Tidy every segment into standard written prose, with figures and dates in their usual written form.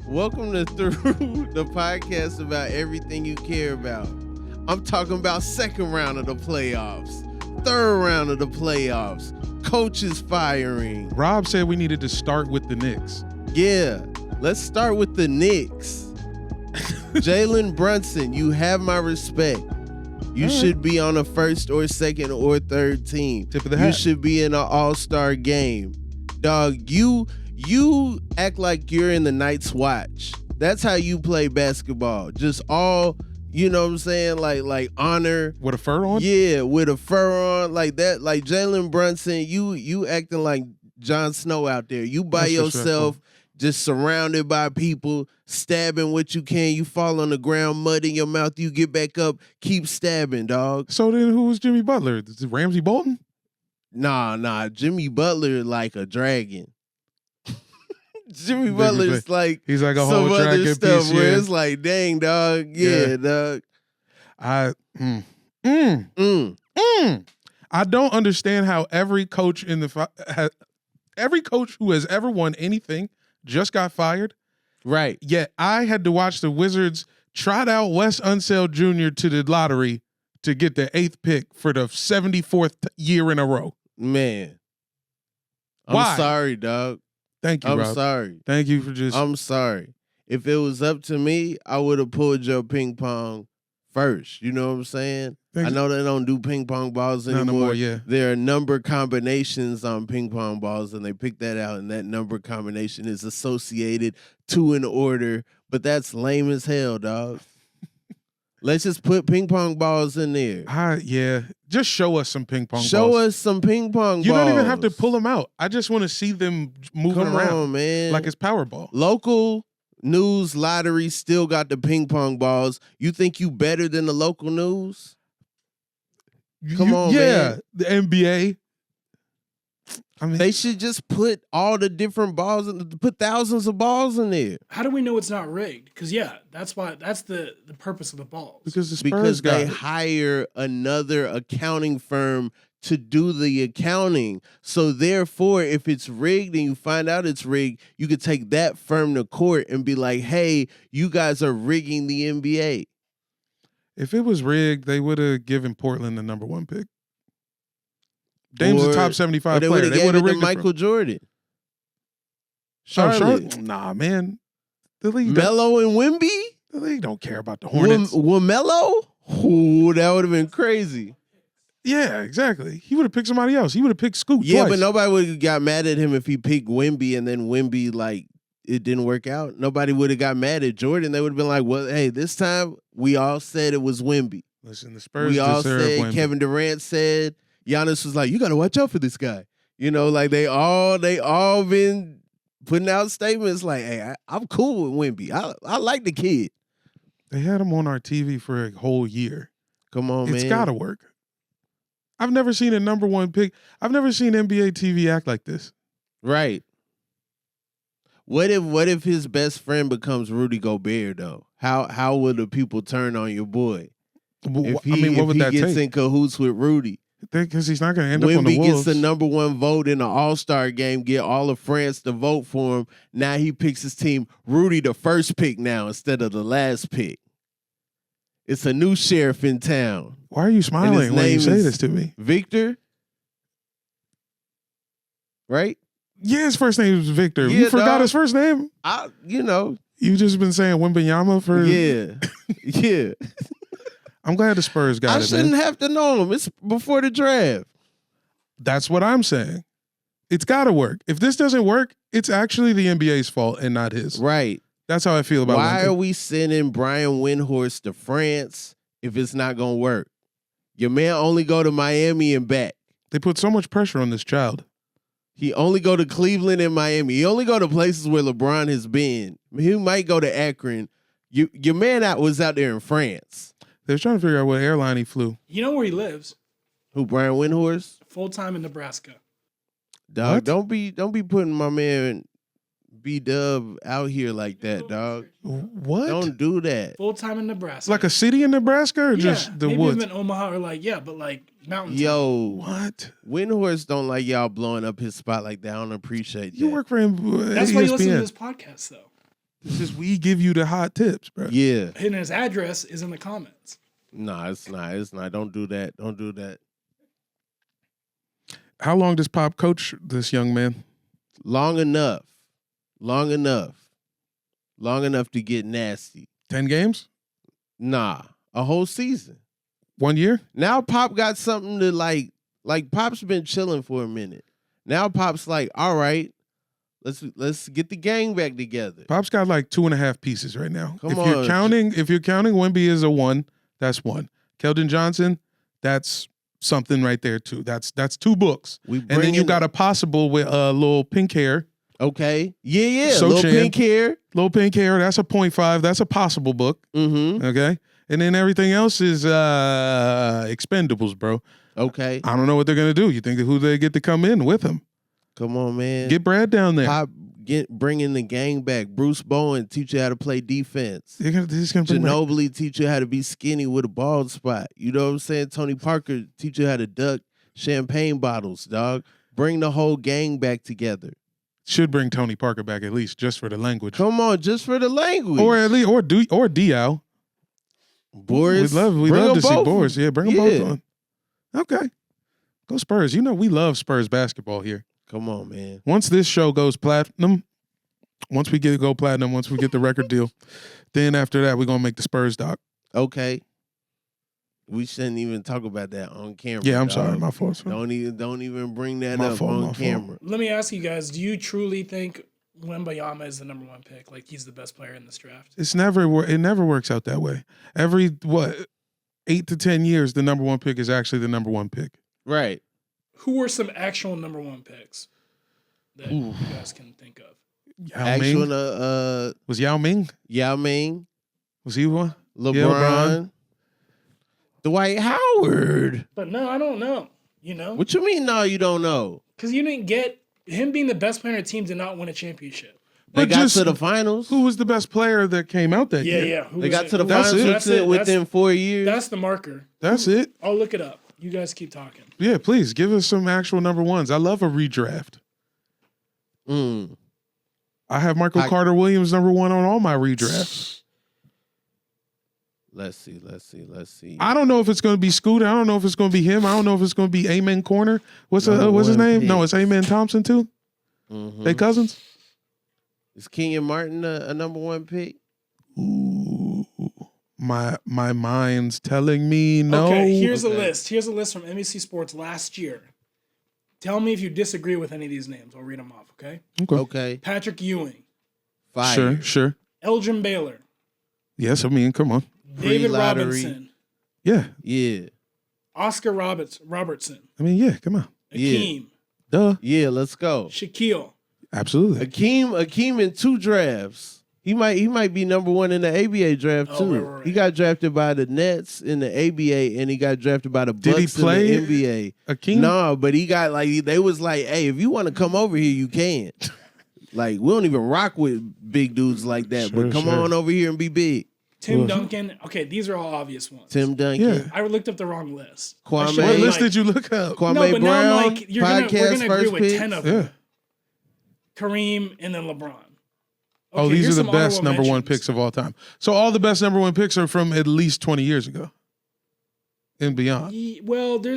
Welcome to Through, the podcast about everything you care about. I'm talking about second round of the playoffs, third round of the playoffs, coaches firing. Rob said we needed to start with the Knicks. Yeah, let's start with the Knicks. Jalen Brunson, you have my respect. You should be on a first or second or third team. Tip of the hat. You should be in an all-star game. Dog, you act like you're in the Night's Watch. That's how you play basketball. Just all, you know what I'm saying? Like honor. With a fur on? Yeah, with a fur on. Like that. Like Jalen Brunson, you acting like Jon Snow out there. You by That's yourself, just surrounded by people, stabbing what you can. You fall on the ground, mud in your mouth. You get back up, keep stabbing, dog. So then who was Jimmy Butler? Is it Ramsey Bolton? Nah. Jimmy Butler like a dragon. Jimmy Butler is like he's like a some whole other dragon stuff piece, where yeah. it's like, dang, dog. Yeah. Dog. I don't understand how every coach every coach who has ever won anything just got fired. Right. Yet I had to watch the Wizards trot out Wes Unseld Jr. to the lottery to get the 8th pick for the 74th year in a row. Man. Why? I'm sorry, dog. Thank you, I'm Rob. sorry. Thank you for just... I'm sorry. If it was up to me, I would have pulled your ping pong first. You know what I'm saying? I know they don't do ping pong balls anymore. No more, yeah. There are number combinations on ping pong balls, and they picked that out, and that number combination is associated to an order, but that's lame as hell, dog. Let's just put ping pong balls in there. Yeah. Just show us some ping pong balls. Show us some ping pong balls. You don't even have to pull them out. I just want to see them moving around. Come on, man. Like it's Powerball. Local news lottery still got the ping pong balls. You think you better than the local news? Come on, man. The NBA. I mean, They should just put all the different balls, put thousands of balls in there. How do we know it's not rigged? Because that's the purpose of the balls. because the Spurs Because got they it. hire another accounting firm to do the accounting. So therefore, if it's rigged and you find out it's rigged, you could take that firm to court and be like, hey, you guys are rigging the NBA. If it was rigged, they would have given Portland the number 1 pick. Dame's a top 75 They player. would have They gave would it have to rigged Michael Jordan. Charlotte. Charlotte. Nah, man. The league, Melo and Wemby? the league don't care about the Hornets. Wemelo? Ooh, that would have been crazy. Yeah, exactly. He would have picked somebody else. He would have picked Scoot Yeah, twice. but nobody would have got mad at him if he picked Wemby and then Wemby, like, it didn't work out. Nobody would have got mad at Jordan. They would have been like, well, hey, this time we all said it was Wemby. Listen, the Spurs We all deserve said, Wemby. Kevin Durant said, Giannis was like, you got to watch out for this guy. You know, like they all been putting out statements like, hey, I'm cool with Wemby. I like the kid. They had him on our TV for a whole year. Come on, man. It's got to work. I've never seen a number 1 pick. I've never seen NBA TV act like this. Right. What if his best friend becomes Rudy Gobert though? How will the people turn on your boy? If What would that gets take? in cahoots with Rudy? Because he's not going to end up on the Wemby Wolves. gets the number 1 vote in the All-Star game, get all of France to vote for him. Now he picks his team. Rudy the first pick now instead of the last pick. It's a new sheriff in town. Why are you smiling when you name say is- this to me? Victor? Right? Yeah, his first name is Victor. Yeah, You forgot dog. his first name? You just been saying Wembenyama for... Yeah. Yeah. I'm glad the Spurs got I it, shouldn't man. have to know him. It's before the draft. That's what I'm saying. It's got to work. If this doesn't work, it's actually the NBA's fault and not his. Right. That's how I feel about Why Wemby. are we sending Brian Windhorst to France if it's not going to work? Your man only go to Miami and back. They put so much pressure on this child. He only go to Cleveland and Miami. He only go to places where LeBron has been. He might go to Akron. Your man was out there in France. They were trying to figure out what airline he flew. You know where he lives? Who, Brian Windhorst? Full-time in Nebraska. Dog, What? don't be putting my man B-Dub out here like that, dog. What? Don't do that. Full-time in Nebraska. Like a city in Nebraska or yeah, just the maybe woods? even Omaha or but mountains. Yo, What? Windhorst don't like y'all blowing up his spot like that. I don't appreciate that. You work for him. That's why you listen to ESPN. this podcast, though. This is we give you the hot tips, bro. Yeah. And his address is in the comments. Nah, it's not. It's not. Don't do that. Don't do that. How long does Pop coach this young man? Long enough. Long enough. Long enough to get nasty. 10 games? Nah, a whole season. 1 year? Now Pop got something to like Pop's been chilling for a minute. Now Pop's like, all right, let's get the gang back together. Pop's got like 2.5 pieces right now. Come if on. you're counting Wemby as a 1, that's 1. Keldon Johnson, that's something right there too. That's 2 books. And then you got a possible with little pink hair. Okay. Yeah. So Little pink hair. Little pink hair, that's a 0.5. That's a possible book. Mm-hmm. Okay. And then everything else is expendables, bro. Okay. I don't know what they're gonna do. You think who they get to come in with him? Come on, man. Get Brad down there. Pop bringing the gang back. Bruce Bowen teach you how to play defense. He's gonna bring back. Ginobili teach you how to be skinny with a bald spot. You know what I'm saying? Tony Parker teach you how to duck champagne bottles, dog. Bring the whole gang back together. Should bring Tony Parker back at least just for the language. Come on, just for the language. Or at least or Diao. Boris. We love to see Boris. Yeah, bring them Yeah. both on. Okay. Go Spurs. You know we love Spurs basketball here. Come on, man. Once this show goes platinum, once we get the record deal, then after that we're gonna make the Spurs doc. Okay. We shouldn't even talk about that on camera. Yeah, I'm dog. sorry, my fault. Don't even bring that My up fault, my on fault. camera. Let me ask you guys, do you truly think Wemba is the number 1 pick? Like he's the best player in this draft? It never works out that way. Every 8 to 10 years, the number 1 pick is actually the number 1 pick. Right. Who were some actual number 1 picks that you guys can think of? Yao Ming? Was Yao Ming? Yao Ming. Was he one? LeBron. Yeah, LeBron. Dwight Howard. But no, I don't know. You know? What you mean? No, you don't know. Because you didn't get him being the best player on the team did not win a championship. They But got just- to the finals. Who was the best player that came out that Yeah, year? yeah. Who They was got it? to the That's finals it. within 4 years. That's the marker. That's it. I'll look it up. You guys keep talking. Yeah, please give us some actual number 1s. I love a redraft. I have Michael Carter Williams number 1 on all my redrafts. Let's see. I don't know if it's going to be Scooter. I don't know if it's going to be him. I don't know if it's going to be Amen Corner. What's his one name? pick. No, it's Amen Thompson too. They cousins. Is Kenyon Martin a number 1 pick? Ooh, my mind's telling me no. Okay, here's a list. Here's a list from NBC Sports last year. Tell me if you disagree with any of these names. I'll read them off, okay? Okay. Patrick Ewing. Fire. Sure. Elgin Baylor. Yes, I mean, come on. David Pre-lottery. Robinson. Yeah. Oscar Robertson. I mean, yeah, come on. Akeem. Duh. Yeah, let's go. Shaquille. Absolutely. Akeem in 2 drafts. He might be number 1 in the ABA draft too. Right. He got drafted by the Nets in the ABA, and he got drafted by the Bucks Did he play in the NBA. Akeem? No, but he got they was like, hey, if you want to come over here, you can. Like we don't even rock with big dudes like that, but come on over here and be big. Tim Duncan. Okay, these are all obvious ones. Tim Duncan. Yeah. I looked up the wrong list. Kwame. I should What have, list like- did you look up? Kwame No, but now Brown. I'm like, we're podcast gonna agree first with pick. 10 of them. Yeah. Kareem and then LeBron. Oh, Okay, these here's are the some best honorable number 1 mentions. picks of all time. So all the best number 1 picks are from at least 20 years ago and beyond. Well, they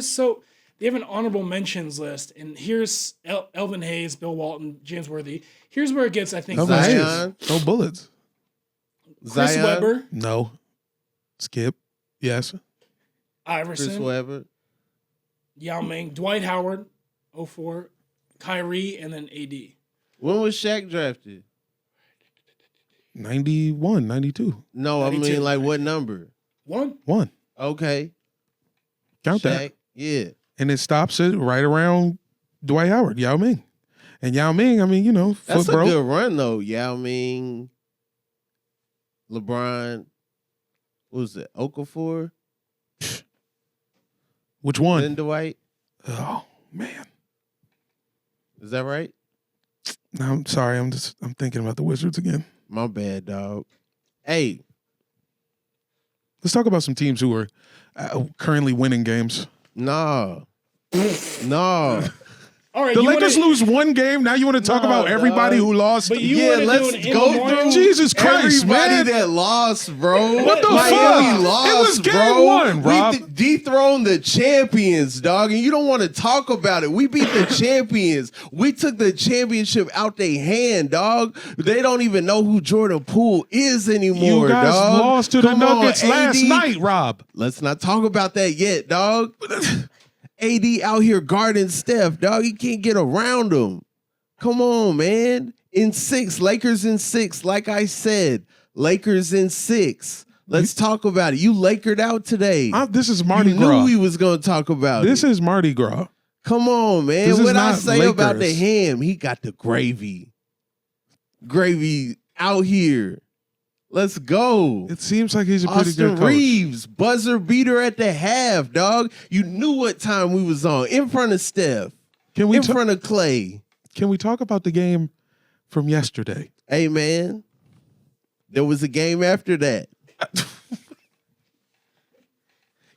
have an honorable mentions list, and here's Elvin Hayes, Bill Walton, James Worthy. Here's where it gets, I think, No Zion. Hayes. No bullets. Chris Zion. Webber, No. Skip. Yes. Chris Iverson, Webber. Yao Ming, Dwight Howard, 04, Kyrie, and then AD. When was Shaq drafted? 91, 92. No, I 92. mean like what number? 1. 1. Okay. Count Shaq. that. Yeah. And it stops it right around Dwight Howard, Yao Ming. And Yao Ming, I mean, you know, That's foot a broke. good run though. Yao Ming, LeBron. What was it? Okafor? Which one? Then Dwight? Oh, man. Is that right? No, I'm sorry. I'm thinking about the Wizards again. My bad, dog. Hey, Let's talk about some teams who are currently winning games. no. No. All right, The Lakers lose one game. Now you want to talk about everybody who lost? But you let's go through Jesus Christ, everybody man. that lost, bro. What the Miami fuck? lost, It was game bro. one, Rob. We dethroned the champions, dog, and you don't want to talk about it. We beat the champions. We took the championship out their hand, dog. They don't even know who Jordan Poole is anymore, You guys dog. lost to the Nuggets last night, Rob. Let's not talk about that yet, dog. AD out here guarding Steph, dog. He can't get around him. Come on, man. In 6, Lakers in 6. Like I said, Lakers in 6. Let's talk about it. You Lakered out today. This is Mardi you Gras. knew we was going to talk about This it. is Mardi Gras. Come on, man. This is What I not say Lakers. about the ham, he got the gravy. Gravy out here. Let's go. It seems like he's a pretty Austin good coach. Reeves, buzzer beater at the half, dog. You knew what time we was on. In front of Steph. In front of Clay. Can we talk about the game from yesterday? Hey, man. There was a game after that.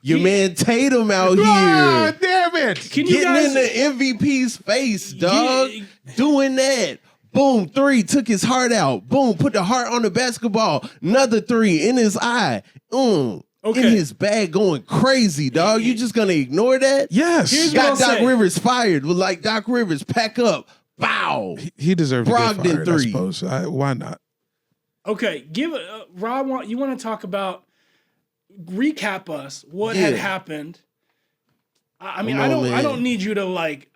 Your man Tatum out Ah, here. damn it. Can you Getting guys in the MVP's face, dog. Doing that. Boom, 3, took his heart out. Boom, put the heart on the basketball. Another 3 in his eye. In his bag going crazy, dog. You just gonna ignore that? Yes. Here's Got what Doc I'll say. Rivers fired. Like Doc Rivers, pack up. Bow. He deserved to get Brogdon fired, 3. I suppose. Why not? Okay, Rob, you want to talk about, recap us what had happened. I mean, Come on, I don't man. need you to like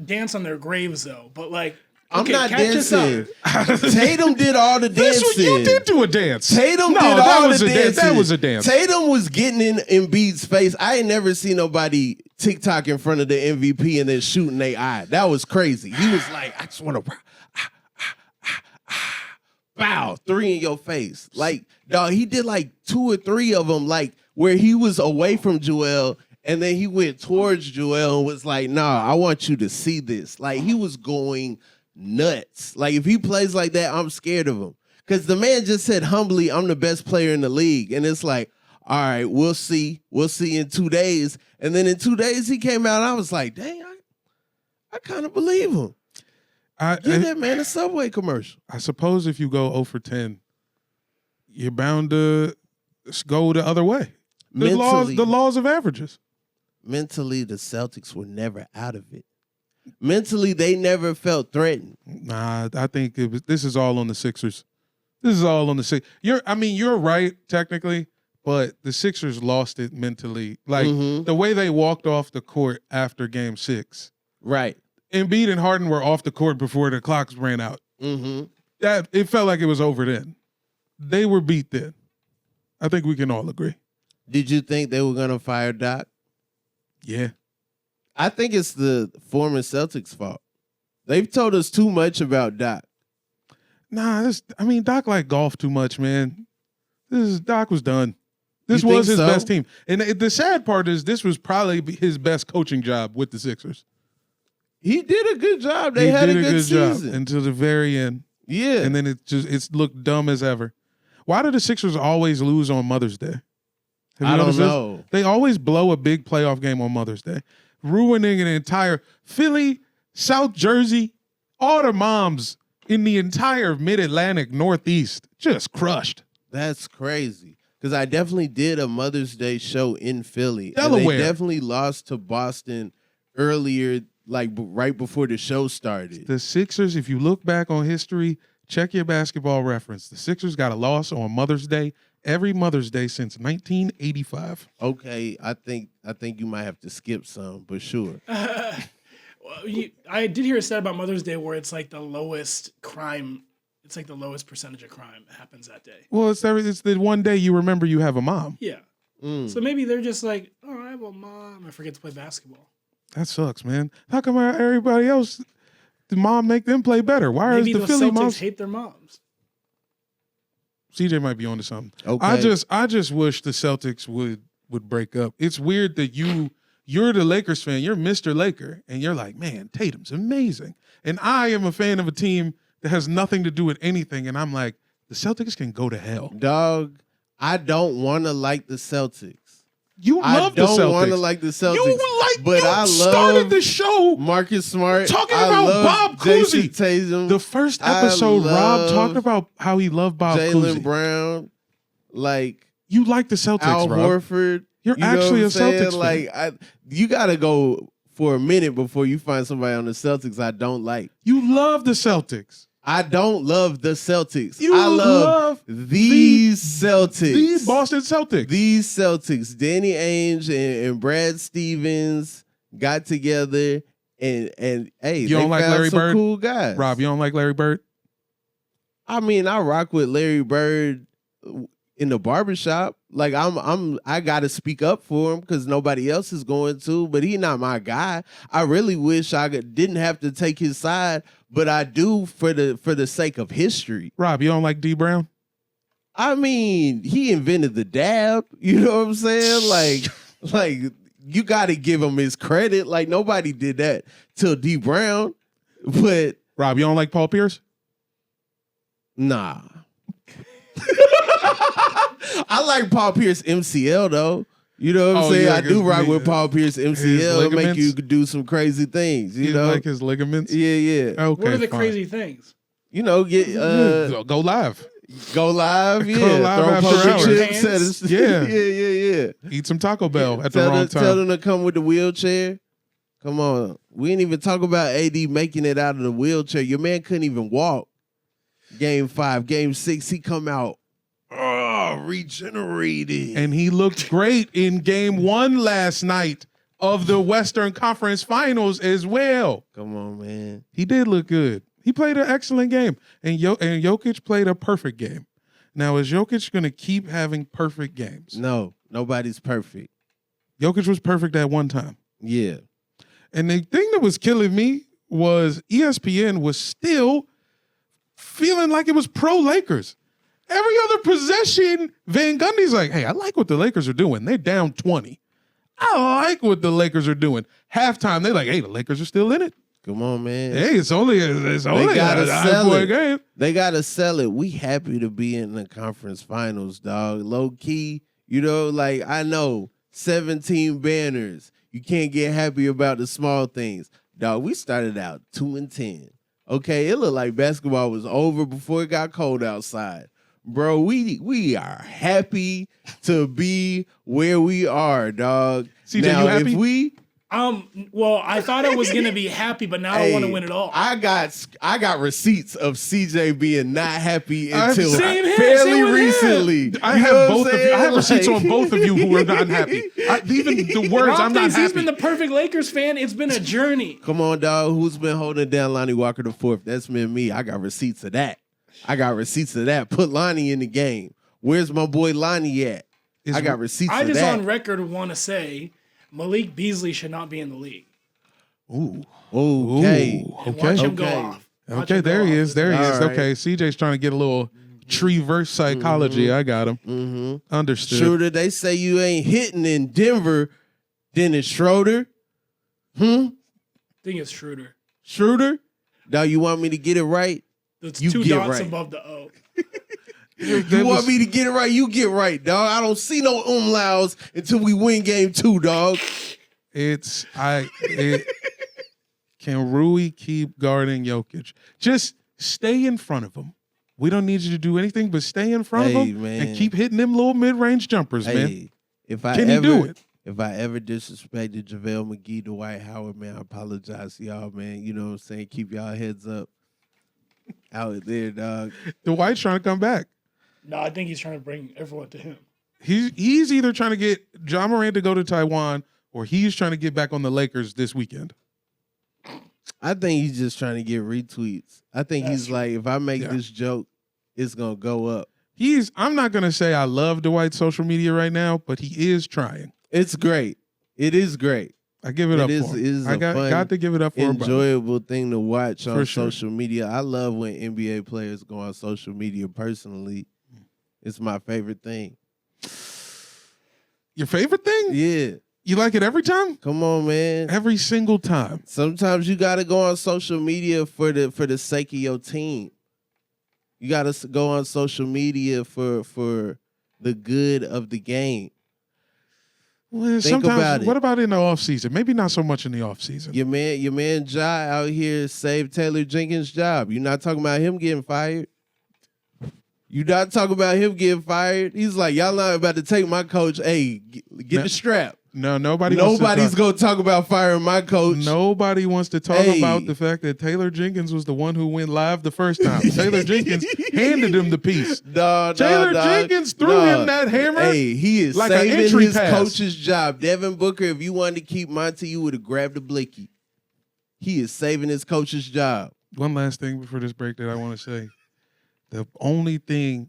dance on their graves though, but like, I'm okay, not catch us dancing. up. Tatum did all the dancing. You did do a dance. Tatum No, did that all was the a dance. dancing. That was a dance. Tatum was getting in Embiid's face. I ain't never seen nobody TikTok in front of the MVP and then shooting their eye. That was crazy. He was like, I just want to bow, 3 in your face. Like, dog, he did like 2 or 3 of them, like where he was away from Joel and then he went towards Joel and was like, nah, I want you to see this. Like, he was going nuts. Like, if he plays like that, I'm scared of him. Because the man just said humbly, I'm the best player in the league. And it's like, all right, we'll see. We'll see in 2 days. And then in 2 days, he came out and I was like, dang, I kind of believe him. Give that man a Subway commercial. I suppose if you go 0 for 10, you're bound to go the other way. The laws of averages. Mentally, the Celtics were never out of it. Mentally, they never felt threatened. Nah, I think this is all on the Sixers. This is all on the Sixers. You're right, technically, but the Sixers lost it mentally. Like, the way they walked off the court after Game 6. Right. Embiid and Harden were off the court before the clocks ran out. That it felt like it was over then. They were beat then. I think we can all agree. Did you think they were going to fire Doc? Yeah. I think it's the former Celtics' fault. They've told us too much about Doc. Nah, Doc liked golf too much, man. Doc was done. This You was think his so? best team. And the sad part is this was probably his best coaching job with the Sixers. He did a good job. They He had did a good season. job until the very end. Yeah. And then it's looked dumb as ever. Why do the Sixers always lose on Mother's Day? Have you I don't noticed this? know. They always blow a big playoff game on Mother's Day, ruining an entire Philly, South Jersey, all the moms in the entire Mid-Atlantic Northeast just crushed. That's crazy. Because I definitely did a Mother's Day show in Philly. Delaware. And they definitely lost to Boston earlier, like right before the show started. The Sixers, if you look back on history, check your basketball reference. The Sixers got a loss on Mother's Day every Mother's Day since 1985. Okay, I think you might have to skip some, but sure. I did hear a stat about Mother's Day where it's like the lowest crime. It's like the lowest percentage of crime happens that day. Well, it's the one day you remember you have a mom. Yeah. So maybe they're just like, oh, I have a mom. I forget to play basketball. That sucks, man. How come everybody else, the mom make them play better? Why Maybe is the the Philly Celtics moms? hate their moms. CJ might be onto something. Okay. I just wish the Celtics would break up. It's weird that you're the Lakers fan. You're Mr. Laker, and you're like, man, Tatum's amazing. And I am a fan of a team that has nothing to do with anything, and I'm like, the Celtics can go to hell. Dog, I don't want to like the Celtics. You love the Celtics. I don't want to like the Celtics. But I started the show Marcus Smart. Talking about Bob Cousy. Tatum. The first episode, Rob talked about how he loved Bob Cousy. Jaylen Brown. Like, you like the Celtics, Al Rob. Horford. You're actually a Celtics fan. Like, you got to go for a minute before you find somebody on the Celtics I don't like. You love the Celtics. I don't love the Celtics. I love these Celtics. These Boston Celtics. These Celtics. Danny Ainge and Brad Stevens got together and hey, you don't like Larry Bird? Cool guys. Rob, you don't like Larry Bird? I mean, I rock with Larry Bird in the barbershop. Like I gotta speak up for him because nobody else is going to, but he's not my guy. I really wish I didn't have to take his side, but I do for the sake of history. Rob, you don't like D Brown? I mean, he invented the dab. You know what I'm saying? Like you gotta give him his credit. Like nobody did that till D Brown. But Rob, you don't like Paul Pierce? Nah. I like Paul Pierce MCL though. You know what I'm saying? I do rock with Paul Pierce MCL. It'll make you do some crazy things. You know, like his ligaments. Yeah. Okay. What are the crazy things? You know, get go live. Go live. Yeah. Go live throw after poker hours. chips. Yeah. Eat some Taco Bell at the wrong time. Tell them to come with the wheelchair. Come on. We didn't even talk about AD making it out of the wheelchair. Your man couldn't even walk. Game 5, Game 6, he come out regenerated. And he looked great in Game 1 last night of the Western Conference Finals as well. Come on, man. He did look good. He played an excellent game. And Jokic played a perfect game. Now, is Jokic going to keep having perfect games? No, nobody's perfect. Jokic was perfect at one time. Yeah. And the thing that was killing me was ESPN was still feeling like it was pro-Lakers. Every other possession, Van Gundy's like, hey, I like what the Lakers are doing. They're down 20. I like what the Lakers are doing. Halftime, they're like, hey, the Lakers are still in it. Come on, man. Hey, it's only a nine-point game. They got to sell it. We happy to be in the conference finals, dog. Low key, you know, like I know 17 banners. You can't get happy about the small things. Dog, we started out 2-10. Okay, it looked like basketball was over before it got cold outside. Bro, we are happy to be where we are, dog. CJ, now, you happy? If we well, I thought I was gonna be happy, but now I want to win it all. I got receipts of CJ being not happy until Same here, fairly same with recently. him. I have both of you. I have receipts on both of you who are not happy. Even the words, Rob I'm not thinks happy. he's been the perfect Lakers fan. It's been a journey. Come on, dog. Who's been holding down Lonnie Walker IV? That's been me. I got receipts of that. Put Lonnie in the game. Where's my boy Lonnie at? I got receipts of that. I just on record want to say Malik Beasley should not be in the league. Ooh. Okay. Watch him go off. Okay, there he is. There he is. Right. Okay, CJ's trying to get a little treeverse psychology. Mm-hmm. I got him. Mm-hmm. Understood. Schroeder, they say you ain't hitting in Denver. Dennis Schroeder. I think it's Schroeder. Schroeder? Now you want me to get it right? It's You two get dots right. above the O. You want me to get it right? You get right, dog. I don't see no umlauts until we win game 2, dog. Can Rui keep guarding Jokic? Just stay in front of him. We don't need you to do anything but stay in front of him and keep hitting them little mid-range jumpers, man. Can he do it? If I ever disrespected JaVale McGee, Dwight Howard, man, I apologize to y'all, man. You know what I'm saying? Keep y'all heads up out there, dog. Dwight's trying to come back. No, I think he's trying to bring everyone to him. He's either trying to get John Morant to go to Taiwan or he's trying to get back on the Lakers this weekend. I think he's just trying to get retweets. I think he's like, if I make this joke, it's going to go up. I'm not going to say I love Dwight's social media right now, but he is trying. It's great. It is great. I give it up for him. I got to give it up for him. Enjoyable thing to watch on social media. I love when NBA players go on social media personally. It's my favorite thing. Your favorite thing? Yeah. You like it every time? Come on, man. Every single time. Sometimes you got to go on social media for the sake of your team. You got to go on social media for the good of the game. Well, Think about it. What about in the offseason? Maybe not so much in the offseason. Your man Ja out here saved Taylor Jenkins' job. You're not talking about him getting fired. You're not talking about him getting fired. He's like, y'all not about to take my coach. Hey, get the strap. No, Nobody's going to talk about firing my coach. Nobody wants to talk about the fact that Taylor Jenkins was the one who went live the first time. Taylor Jenkins handed him the piece. Taylor Jenkins threw him that hammer. Hey, he is like saving his pass. coach's job. Devin Booker, if you wanted to keep Monty, you would have grabbed the blicky. He is saving his coach's job. One last thing before this break that I want to say. The only thing,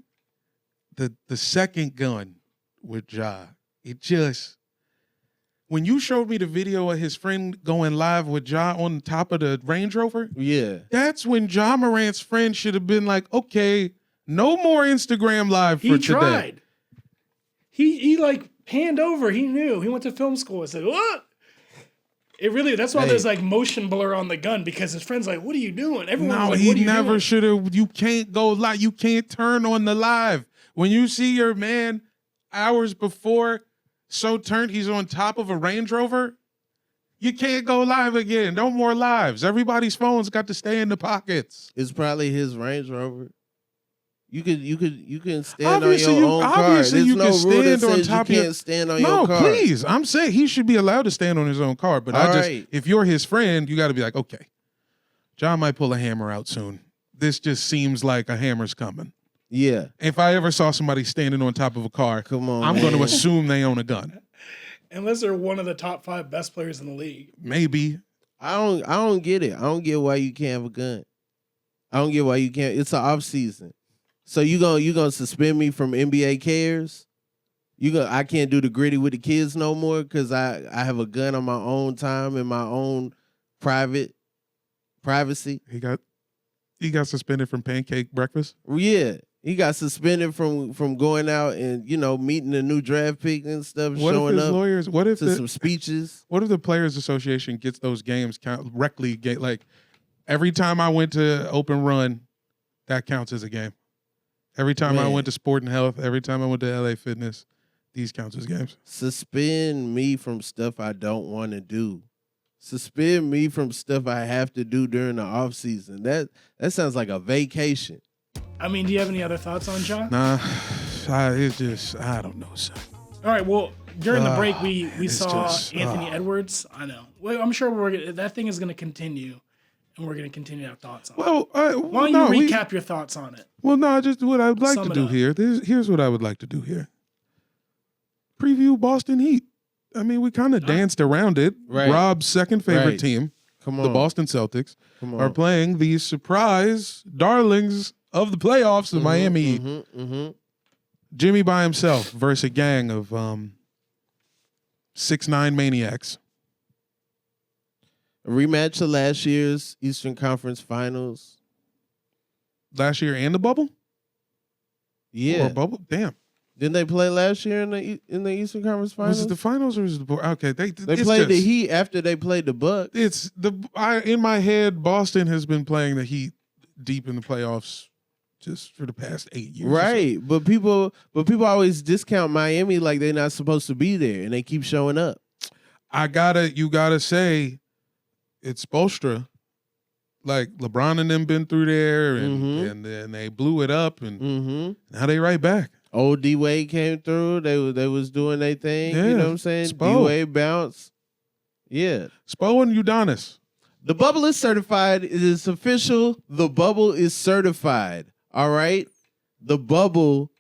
the second gun with Ja, it just... When you showed me the video of his friend going live with Ja on top of the Range Rover, that's when Ja Morant's friend should have been like, okay, no more Instagram live for today. He tried. He like panned over. He knew. He went to film school and said, what? That's why there's like motion blur on the gun because his friend's like, what are you doing? Everyone's like, he never should have. You can't go live. You can't turn on the live. When you see your man hours before so turned he's on top of a Range Rover, you can't go live again. No more lives. Everybody's phone's got to stay in the pockets. It's probably his Range Rover. You can stand on your own car. Obviously, There's you no can rule that stand on says top you of can't stand on No, your car. please. I'm saying he should be allowed to stand on his own car. But if you're his friend, you got to be like, okay, John might pull a hammer out soon. This just seems like a hammer's coming. Yeah. If I ever saw somebody standing on top of a car, I'm going to assume they own a gun. Unless they're one of the top 5 best players in the league. Maybe. I don't get it. I don't get why you can't have a gun. I don't get why you can't. It's an off season. So you gonna suspend me from NBA cares? I can't do the gritty with the kids no more because I have a gun on my own time in my own privacy. He got suspended from pancake breakfast. Yeah, he got suspended from going out and meeting the new draft pick and stuff. Showing up lawyers? What if some speeches? What if the Players Association gets those games correctly? Like every time I went to Open Run, that counts as a game. Every time I went to Sport and Health, every time I went to LA Fitness, these counts as games. Suspend me from stuff I don't want to do. Suspend me from stuff I have to do during the off season. That sounds like a vacation. I mean, do you have any other thoughts on John? Nah, I don't know, son. All right, well, during the break, we saw Anthony Edwards. I know. Well, I'm sure that thing is going to continue. And we're going to continue to have thoughts on it. Why don't you recap your thoughts on it? Well, no, just what I would like to do here. Here's what I would like to do here. Preview Boston Heat. I mean, we kind of danced around it. Right. Rob's second favorite team, the Boston Celtics, are playing the surprise darlings of the playoffs, the Miami Heat. Jimmy by himself versus a gang of 6'9" maniacs. A rematch of last year's Eastern Conference Finals. Last year and the bubble? Yeah. Or bubble? Damn. Didn't they play last year in the Eastern Conference Finals? Was it the finals or was it the okay? They played the Heat after they played the Bucks. In my head, Boston has been playing the Heat deep in the playoffs just for the past 8 years. Right. But people always discount Miami like they're not supposed to be there, and they keep showing up. You gotta say it's Spoelstra. Like LeBron and them been through there, and then they blew it up, and now they right back. Old D Wade came through. They was doing their thing. Yeah. You know what I'm saying? D Wade bounce. Yeah. Spo and Udonis. The bubble is certified. It is official. The bubble is certified. All right. The bubble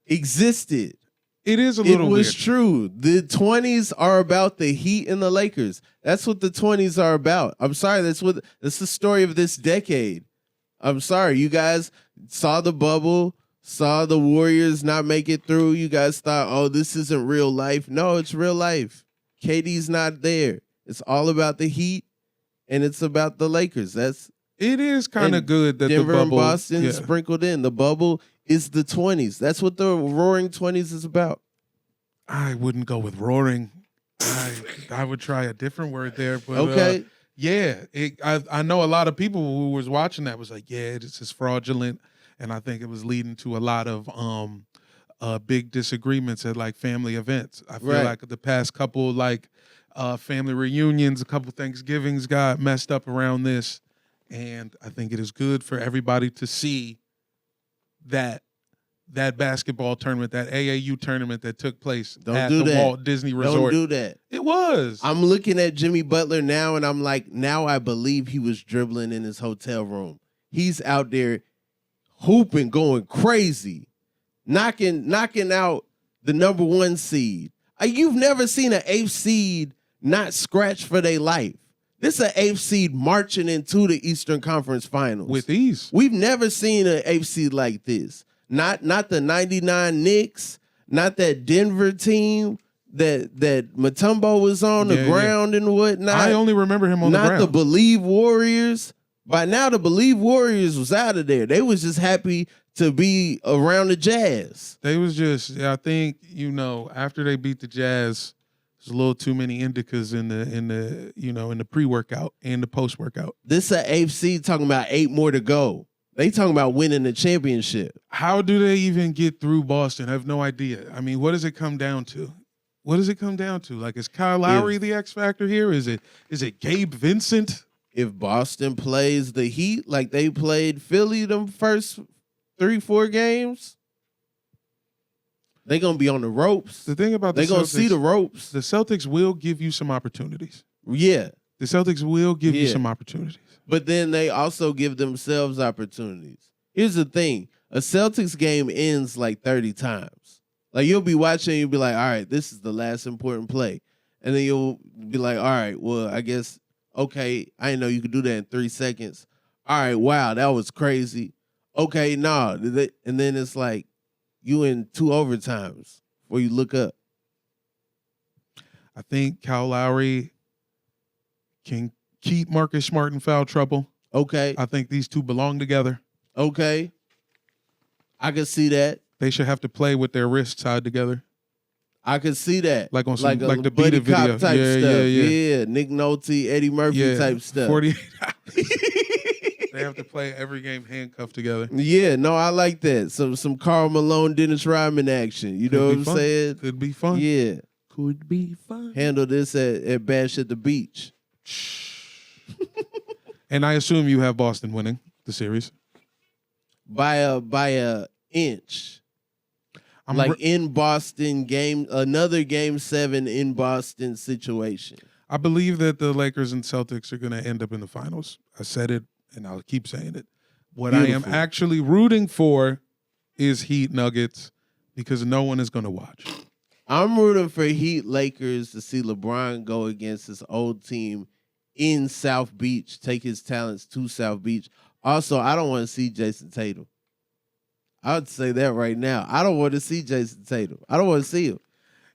existed. It is a little weird. It was true. The 20s are about the Heat and the Lakers. That's what the 20s are about. I'm sorry. That's the story of this decade. I'm sorry. You guys saw the bubble, saw the Warriors not make it through. You guys thought, oh, this isn't real life. No, it's real life. KD's not there. It's all about the Heat, and it's about the Lakers. It is kind of good that Denver the bubble and Boston sprinkled in. The bubble is the 20s. That's what the Roaring 20s is about. I wouldn't go with roaring. I would try a different word there. But okay. I know a lot of people who was watching that was like, yeah, this is fraudulent. And I think it was leading to a lot of big disagreements at like family events. I feel like the past couple like family reunions, a couple Thanksgivings got messed up around this, and I think it is good for everybody to see that basketball tournament, that AAU tournament that took place at the Walt Disney Resort. Don't do that. It was. I'm looking at Jimmy Butler now, and I'm like, now I believe he was dribbling in his hotel room. He's out there hooping, going crazy, knocking out the number 1 seed. You've never seen an 8th seed not scratch for their life. This is an 8th seed marching into the Eastern Conference Finals. With ease. We've never seen an 8th seed like this. Not the 99 Knicks, not that Denver team that Mutombo was on the ground and whatnot. I only remember him on the ground. Not the Believe Warriors. By now, the Believe Warriors was out of there. They was just happy to be around the Jazz. They was just, I think, after they beat the Jazz, there's a little too many indicas in the pre-workout and the post-workout. This is an 8th seed talking about 8 more to go. They talking about winning the championship. How do they even get through Boston? I have no idea. I mean, what does it come down to? What does it come down to? Like, is Kyle Lowry the X factor here? Is it Gabe Vincent? If Boston plays the Heat like they played Philly them first 3-4 games, they're going to be on the ropes. The thing about they're going to see the ropes. The Celtics will give you some opportunities. Yeah. The Celtics will give you some opportunities. But then they also give themselves opportunities. Here's the thing. A Celtics game ends like 30 times. Like, you'll be watching, you'll be like, all right, this is the last important play. And then you'll be like, all right, well, I guess, okay, I didn't know you could do that in 3 seconds. All right, wow, that was crazy. Okay, nah. And then it's like you in 2 overtimes before you look up. I think Kyle Lowry can keep Marcus Smart in foul trouble. Okay. I think these two belong together. Okay. I can see that. They should have to play with their wrists tied together. I can see that. Like on some, like the Buddy Beat It video. Cop type stuff. Yeah. Nick Nolte, Eddie Murphy type stuff. 48 hours. They have to play every game handcuffed together. Yeah, no, I like that. Some Karl Malone, Dennis Rodman action. You know what I'm saying? Could be fun. Yeah. Could be fun. Handle this at Bash at the Beach. And I assume you have Boston winning the series by a inch. In Boston another game 7 in Boston situation. I believe that the Lakers and Celtics are going to end up in the finals. I said it, and I'll keep saying it. What Beautiful. I am actually rooting for is Heat Nuggets because no one is going to watch. I'm rooting for Heat Lakers to see LeBron go against his old team in South Beach, take his talents to South Beach. Also, I don't want to see Jason Tatum. I would say that right now. I don't want to see Jason Tatum. I don't want to see him.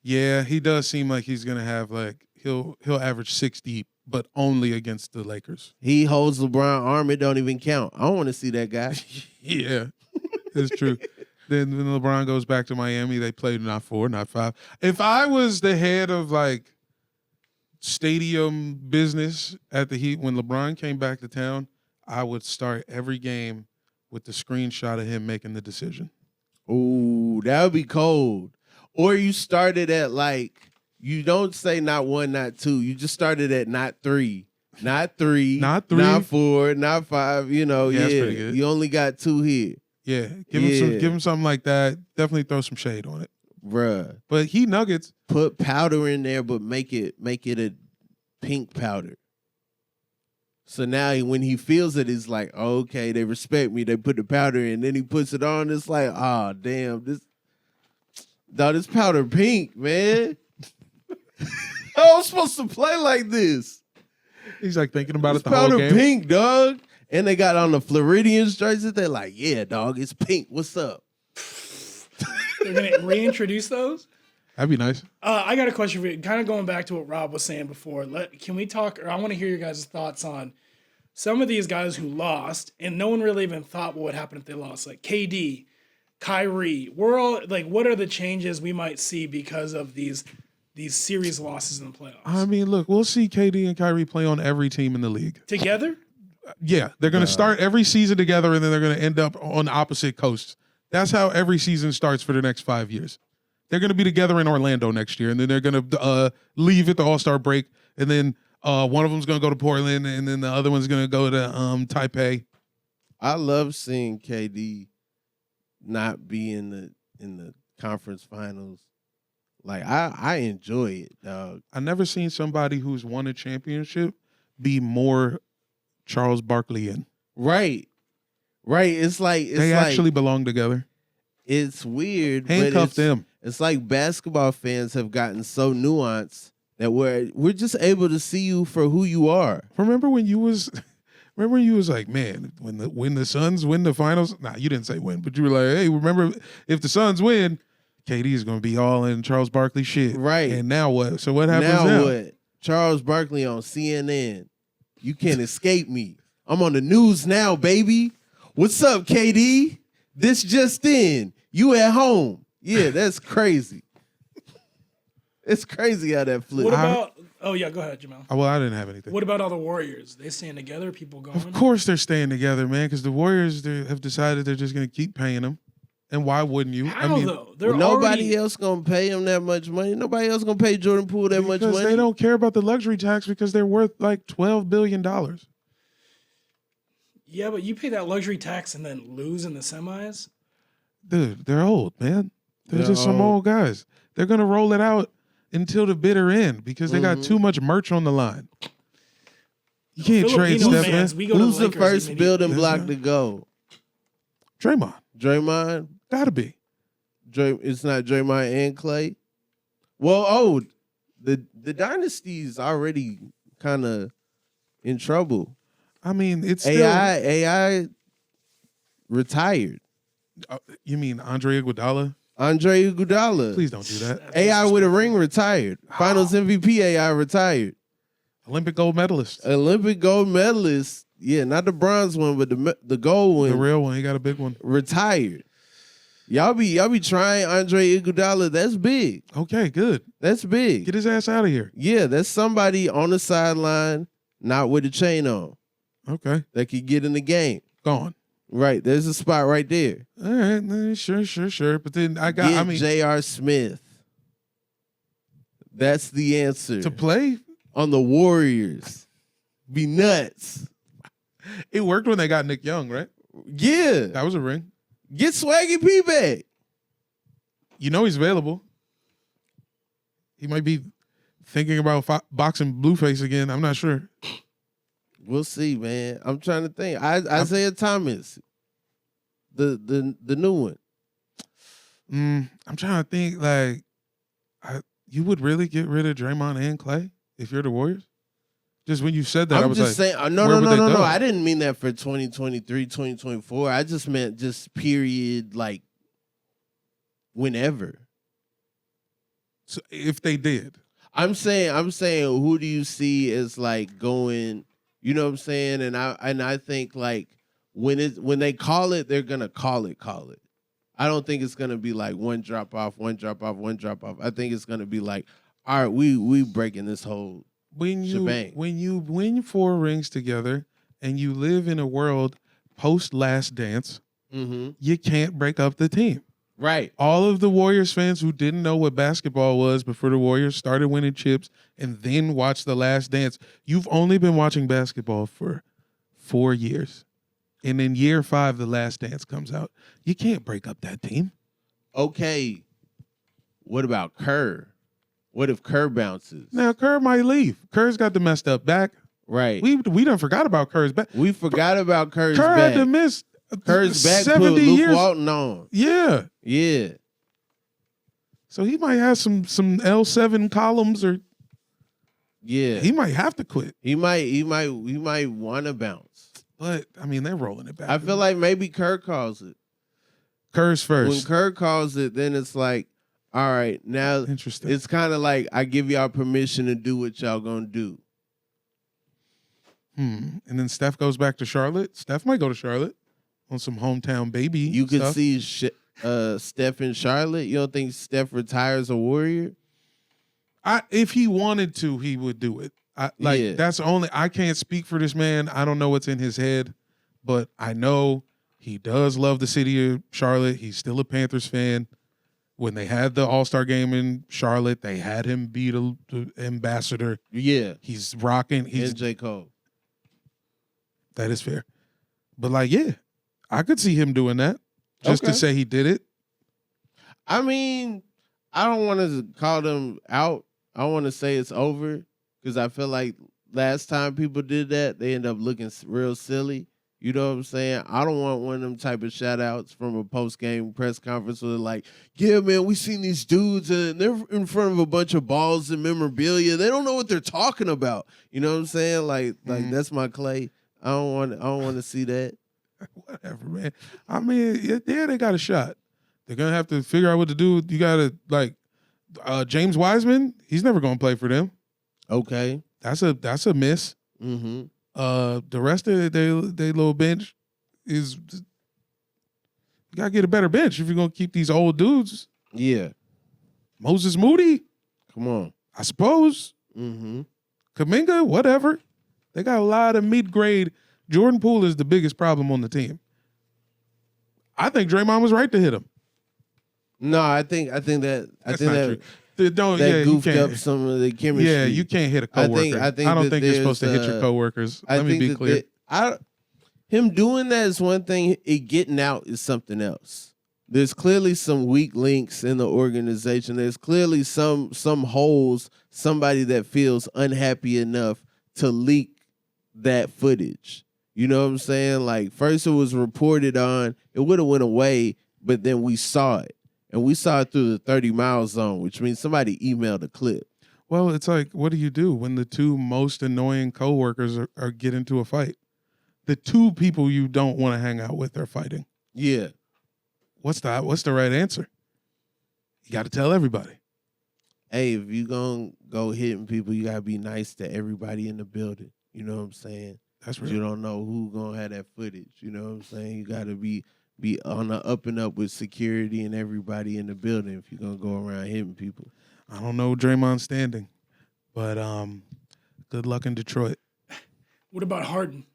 Yeah, he does seem like he's gonna have he'll average 60, but only against the Lakers. He holds LeBron's arm. It don't even count. I don't want to see that guy. Yeah, it's true. Then when LeBron goes back to Miami, they played not 4, not 5. If I was the head of stadium business at the Heat when LeBron came back to town, I would start every game with the screenshot of him making the decision. Ooh, that would be cold. Or you started at you don't say not 1, not 2. You just started at not 3. Not 3. Not 3. Not 4, not 5. Yeah, that's pretty good. You only got 2 here. Yeah. Give him something like that. Definitely throw some shade on it. Bruh. But Heat Nuggets. Put powder in there, but make it a pink powder. So now when he feels it, he's like, oh, okay, they respect me. They put the powder in. Then he puts it on. It's like, oh, damn. This powder pink, man. How am I supposed to play like this? He's thinking about it the whole powder game. Pink, dog. And they got on the Floridian jerseys. They're like, yeah, dog, it's pink. What's up? They're going to reintroduce those? That'd be nice. I got a question for you. Kind of going back to what Rob was saying before. Can we talk, or I want to hear your guys' thoughts on some of these guys who lost, and no one really even thought what would happen if they lost. Like KD, Kyrie. We're all what are the changes we might see because of these series losses in the playoffs? I mean, look, we'll see KD and Kyrie play on every team in the league. Together? Yeah, they're going to start every season together, and then they're going to end up on opposite coasts That's how every season starts for the next 5 years. They're going to be together in Orlando next year, and then they're going to leave at the All-Star break, and then one of them's going to go to Portland, and then the other one's going to go to Taipei. I love seeing KD not be in the conference finals. Like I enjoy it, dog. I've never seen somebody who's won a championship be more Charles Barkley-in. Right. It's like they actually belong together. It's weird. Handcuff them. It's like basketball fans have gotten so nuanced that we're just able to see you for who you are. Remember when you was like, man, when the Suns win the finals? Nah, you didn't say win, but you were like, hey, remember if the Suns win, KD is going to be all in Charles Barkley shit. Right. And now what? So what happens now? What? Charles Barkley on CNN. You can't escape me. I'm on the news now, baby. What's up, KD? This just in. You at home. Yeah, that's crazy. It's crazy how that flips. What about? Oh yeah, go ahead, Jamel. Well, I didn't have anything. What about all the Warriors? They staying together? People going? Of course they're staying together, man, because the Warriors have decided they're just going to keep paying them. And why wouldn't you? How though? Nobody else gonna pay him that much money. Nobody else gonna pay Jordan Poole that much money. Because they don't care about the luxury tax because they're worth like $12 billion. Yeah, but you pay that luxury tax and then lose in the semis? Dude, they're old, man. They're just some old guys. They're going to roll it out until the bitter end because they got too much merch on the line. You can't trade Steph, man. Who's the first building block to go? Draymond. Gotta be. It's not Draymond and Clay? Well, the dynasty's already kind of in trouble. I mean, it's still... AI retired. You mean Andre Iguodala? Andre Iguodala. Please don't do that. AI with a ring retired. Finals MVP AI retired. Olympic gold medalist. Yeah, not the bronze one, but the gold one. The real one. He got a big one. Retired. Y'all be trying Andre Iguodala. That's big. Okay, good. That's big. Get his ass out of here. Yeah, that's somebody on the sideline, not with a chain on. Okay. That could get in the game. Gone. Right. There's a spot right there. All right. Sure. But then J.R. Smith. That's the answer. To play? On the Warriors. Be nuts. It worked when they got Nick Young, right? Yeah. That was a ring. Get Swaggy P back. You know he's available. He might be thinking about boxing Blueface again. I'm not sure. We'll see, man. I'm trying to think. Isaiah Thomas, the new one. I'm trying to think. Like, you would really get rid of Draymond and Clay if you're the Warriors? Just when you said that, I was just saying. No. I didn't mean that for 2023, 2024. I just meant just period, like whenever. So if they did, I'm saying, who do you see as like going? You know what I'm saying? And I think like when they call it, they're gonna call it. I don't think it's gonna be like one drop off. I think it's gonna be like, all right, we breaking this whole shebang. When you win 4 rings together and you live in a world post Last Dance, you can't break up the team. Right. All of the Warriors fans who didn't know what basketball was before the Warriors started winning chips and then watched The Last Dance, you've only been watching basketball for 4 years. And in year 5, The Last Dance comes out. You can't break up that team. Okay. What about Kerr? What if Kerr bounces? Now, Kerr might leave. Kerr's got the messed up back. Right. We done forgot about Kerr's back. We forgot about Kerr's back. Kerr had to miss Kerr's back 70 put Luke years. Walton on. Yeah. Yeah. So he might have some L7 columns or he might have to quit. He might want to bounce. But I mean, they're rolling it back. I feel like maybe Kerr calls it. Kerr's first. When Kerr calls it, then it's like, all right, now interesting. It's kind of like I give y'all permission to do what y'all gonna do. And then Steph goes back to Charlotte. Steph might go to Charlotte on some hometown baby. You could stuff. see Steph in Charlotte. You don't think Steph retires a Warrior? If he wanted to, he would do it. That's only. I can't speak for this man. I don't know what's in his head, but I know He does love the city of Charlotte. He's still a Panthers fan. When they had the All-Star game in Charlotte, they had him be the ambassador. Yeah. He's rocking. He's And J. Cole. That is fair. But like, yeah, I could see him doing that just to say he did it. I mean, I don't want to call them out. I want to say it's over because I feel like last time people did that, they end up looking real silly. You know what I'm saying? I don't want one of them type of shout outs from a post-game press conference where they're like, yeah, man, we seen these dudes and they're in front of a bunch of balls and memorabilia. They don't know what they're talking about. You know what I'm saying? Like that's my Clay. I don't want to see that. Whatever, man. I mean, yeah, they got a shot. They're gonna have to figure out what to do. You gotta James Wiseman. He's never gonna play for them. Okay, that's a miss. Mm-hmm. The rest of their little bench is you gotta get a better bench if you're gonna keep these old dudes. Yeah, Moses Moody. Come on, I suppose. Mm-hmm. Kuminga, whatever. They got a lot of mid-grade. Jordan Poole is the biggest problem on the team. I think Draymond was right to hit him. No, I think that goofed up some of the chemistry. Yeah, you can't hit a coworker. I don't think you're supposed to hit your coworkers. Let me be clear. Him doing that is one thing. It getting out is something else. There's clearly some weak links in the organization. There's clearly some holes. Somebody that feels unhappy enough to leak that footage. You know what I'm saying? Like, first it was reported on. It would have went away, but then we saw it. And we saw it through the 30-mile zone, which means somebody emailed a clip. Well, it's like, what do you do when the two most annoying coworkers are get into a fight? The two people you don't want to hang out with are fighting. Yeah. What's the right answer? You got to tell everybody. Hey, if you gonna go hitting people, you gotta be nice to everybody in the building. You know what I'm saying? That's right. You don't know who gonna have that footage. You know what I'm saying? You gotta be on the up and up with security and everybody in the building if you're gonna go around hitting people. I don't know Draymond's standing, but good luck in Detroit. What about Harden?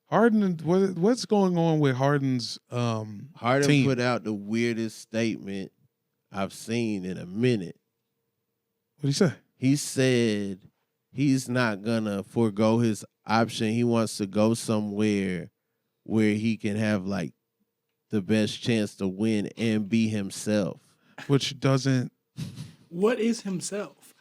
Harden, what's going on with Harden's Harden team? Put out the weirdest statement I've seen in a minute. What'd he say? He said he's not gonna forego his option. He wants to go somewhere where he can have like the best chance to win and be himself. Which doesn't. What is himself?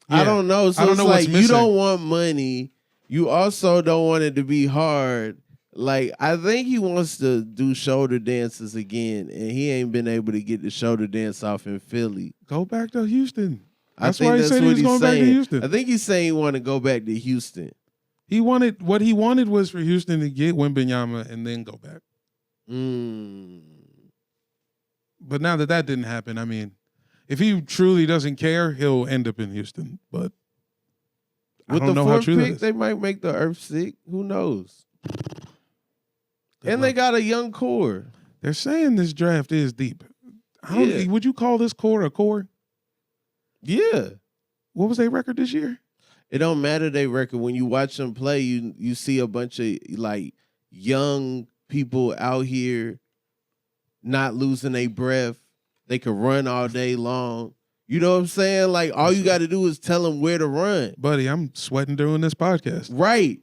Yeah. I don't know. So I don't it's know like what's missing. You don't want money. You also don't want it to be hard. Like, I think he wants to do shoulder dances again, and he ain't been able to get the shoulder dance off in Philly. Go back to Houston. That's why he said he was going back to Houston. I think he's saying he want to go back to Houston. What he wanted was for Houston to get Wemby and then go back. But now that didn't happen, I mean, if he truly doesn't care, he'll end up in Houston. But I don't know how true that is. They might make the earth sick. Who knows? They got a young core. They're saying this draft is deep. Would you call this core a core? Yeah. What was their record this year? It don't matter their record. When you watch them play, you see a bunch of like young people out here not losing their breath. They could run all day long. You know what I'm saying? Like, all you got to do is tell them where to run. Buddy, I'm sweating during this podcast. Right.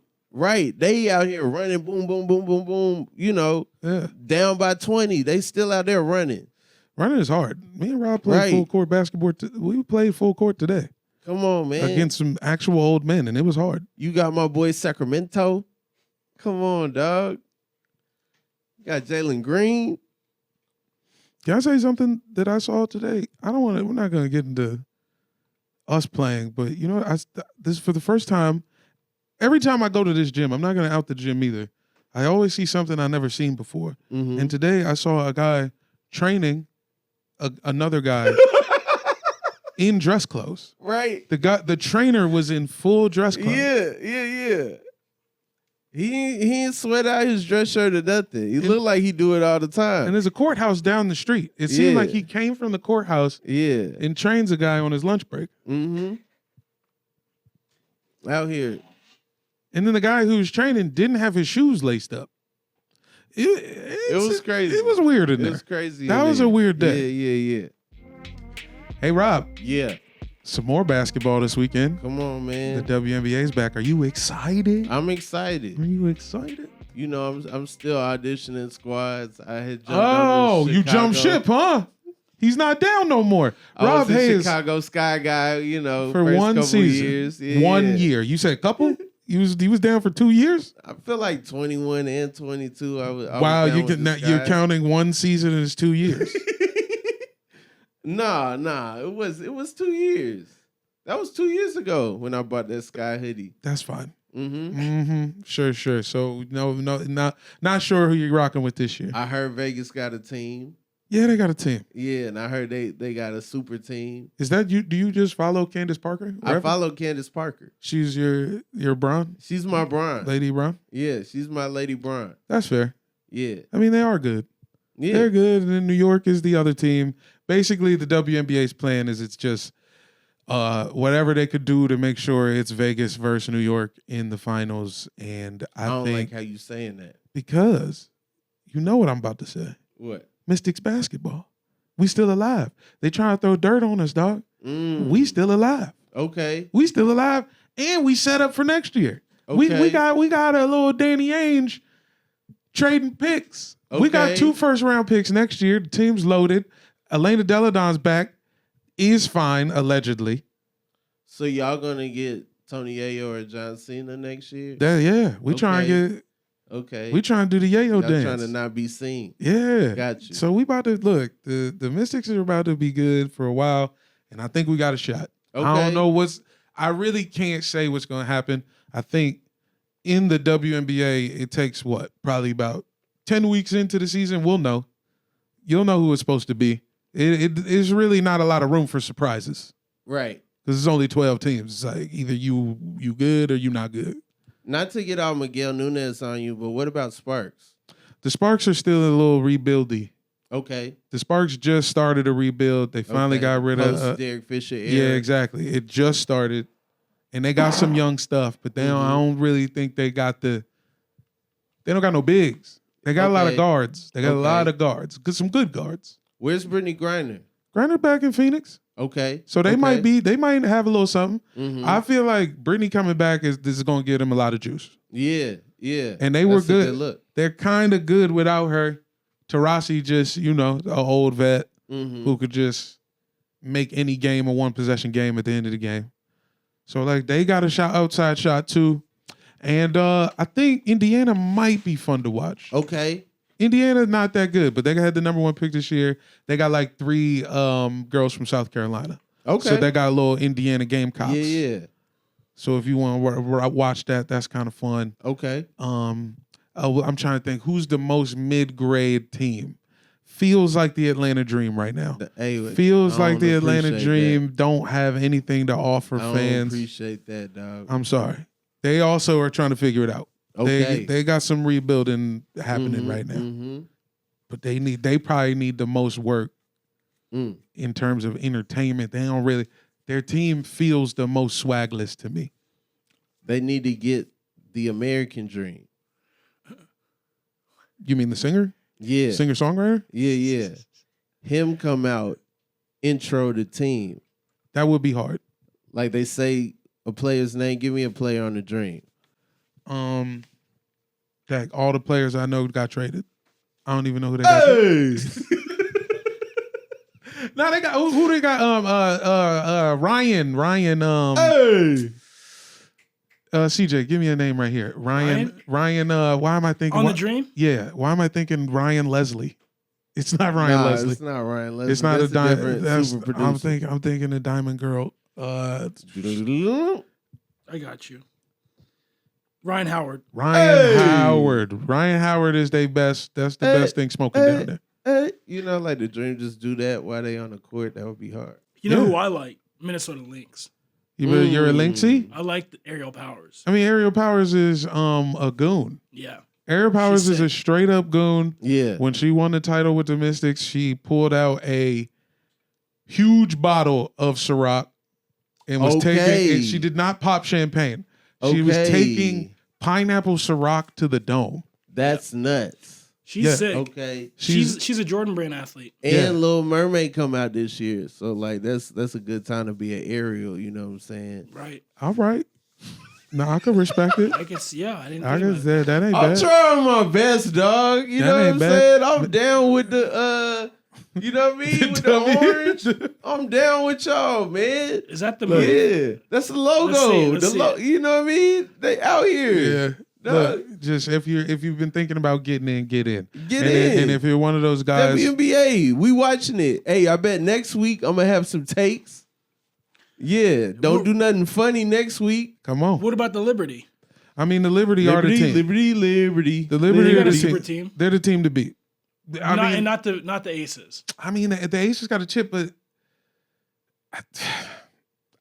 They out here running, boom, boom, boom, boom, boom. You know, down by 20. They still out there running. Running is hard. Me and Rob played full court basketball. We played full court today. Come on, man. Against some actual old men, and it was hard. You got my boy Sacramento. Come on, dog. You got Jalen Green. Can I say something that I saw today? We're not going to get into us playing, but you know, this is for the first time. Every time I go to this gym, I'm not going to out the gym either. I always see something I've never seen before. Mm-hmm. And today I saw a guy training another guy in dress clothes. Right. The trainer was in full dress clothes. Yeah. He ain't sweat out his dress shirt or nothing. He looked like he do it all the time. And there's a courthouse down the street. It seemed like he came from the courthouse and trains a guy on his lunch break. Mm-hmm. Out here. And then the guy who was training didn't have his shoes laced up. It was crazy. It was weird in there. It was crazy. That was a weird day. Yeah. Hey, Rob. Yeah. Some more basketball this weekend. Come on, man. The WNBA's back. Are you excited? I'm excited. Are you excited? You know, I'm still auditioning squads. I had jumped Oh, you jumped ship, huh? He's not down no more. Rob Haze, Chicago Sky guy. You know, for first one couple season, years. Yeah. 1 year. You said couple? He was down for 2 years. I feel like 21 and 22. I was wow, down with this you're guy. counting one season as 2 years. Nah. It was 2 years. That was 2 years ago when I bought that Sky hoodie. That's fine. Mm-hmm. Sure. So no, not sure who you're rocking with this year. I heard Vegas got a team. Yeah, they got a team. Yeah, and I heard they got a super team. Is that you? Do you just follow Candace Parker? I follow Candace Parker. She's your Bron? She's my Bron. Lady Bron? Yeah, she's my Lady Bron. That's fair. Yeah. I mean, they are good. Yeah. They're good. And then New York is the other team. Basically, the WNBA's plan is it's just whatever they could do to make sure it's Vegas versus New York in the finals. And I don't think like how you saying that. because you know what I'm about to say. What? Mystics basketball. We still alive. They trying to throw dirt on us, dog. We still alive. Okay. We still alive, and we set up for next year. Okay. We got a little Danny Ainge trading picks. We got Okay. 2 first-round picks next year. The team's loaded. Elena Deladon's back. Is fine, allegedly. So y'all gonna get Tony Yayo or John Cena next year? We trying to get. Okay. We trying to do the Yayo Y'all dance. trying to not be seen. Yeah. Got you. So we about to look. The Mystics are about to be good for a while, and I think we got a shot. I Okay. don't know I really can't say what's going to happen. I think in the WNBA, it takes probably about 10 weeks into the season. We'll know. You'll know who it's supposed to be. It is really not a lot of room for surprises Right. because it's only 12 teams. It's like either you good or you not good. Not to get all Miguel Nunez on you, but what about Sparks? The Sparks are still a little rebuildy. Okay. The Sparks just started a rebuild. They finally got rid of Post Derek Fisher era. Yeah, exactly. It just started, and they got some young stuff, but I don't really think they got They don't got no bigs. They got a lot of guards. They got a lot of guards. Some good guards. Where's Brittany Griner? Griner back in Phoenix, Okay. so they might have a little something. Mhm. I feel like Brittany coming back this is going to get them a lot of juice. Yeah. And they were That's a good. look. They're kind of good without her. Tarasi just an old vet Mm-hmm. who could just make any game a 1-possession game at the end of the game. So they got a outside shot too. And I think Indiana might be fun to watch. Okay. Indiana's not that good, but they had the number 1 pick this year. They got 3 girls from South Carolina. Okay. So they got a little Indiana Gamecocks. Yeah. So if you want to watch that, that's kind of fun. Okay. I'm trying to think who's the most mid-grade team. Feels like the Atlanta Dream right now. Feels like the Atlanta Dream don't have anything to offer fans. I don't appreciate that, dog. I'm sorry. They also are trying to figure it out. Okay. They got some rebuilding happening right now. Mm-hmm. But they probably need the most work in terms of entertainment. They don't really. Their team feels the most swagless to me. They need to get the American Dream. You mean the singer? Yeah. Singer-songwriter? Yeah. Him come out, intro the team. That would be hard. Like they say a player's name, give me a player on the Dream. Like all the players I know got traded. I don't even know who they got. Hey! No, they got who they got? Ryan. Hey! CJ, give me a name right here. Ryan. Why am I thinking on the Dream? Yeah. Why am I thinking Ryan Leslie? It's not Ryan Leslie. It's not Ryan Leslie. It's not that's a different super producer. I'm thinking a Diamond Girl. I got you. Ryan Howard. Ryan Howard is their best. That's the best thing smoking down there. Like the Dream just do that while they on the court. That would be hard. You know who I like? Minnesota Lynx. You're a Lynxie? I like the Aerial Powers. I mean, Aerial Powers is a goon. Yeah. Aerial Powers is a straight up goon. Yeah. When she won the title with the Mystics, she pulled out a huge bottle of Ciroc and was taking. And she did not pop champagne. She was taking pineapple Ciroc to the dome. That's nuts. She's sick. Okay. She's a Jordan Brand athlete. And Little Mermaid come out this year. So like that's a good time to be an Ariel, you know what I'm saying? Right. All right. No, I can respect it. I guess, yeah. I didn't I think guess about it. that ain't I'm bad. trying my best, dog. You That know what ain't I'm bad. saying? I'm down with the you know what I mean? With the orange. I'm down with y'all, man. Is that the Yeah. That's the logo. Let's see it. You know what I mean? They out here. Yeah. Dog. Look, just if you've been thinking about getting in, get in. Get in. And if you're one of those guys, WNBA, we watching it. Hey, I bet next week I'm gonna have some takes. Yeah, don't do nothing funny next week. come on. What about the Liberty? I mean, the Liberty are the team. Liberty. The Liberty They are got a the super team. team. They're the team to beat. And not the Aces. I mean, the Aces got a chip, but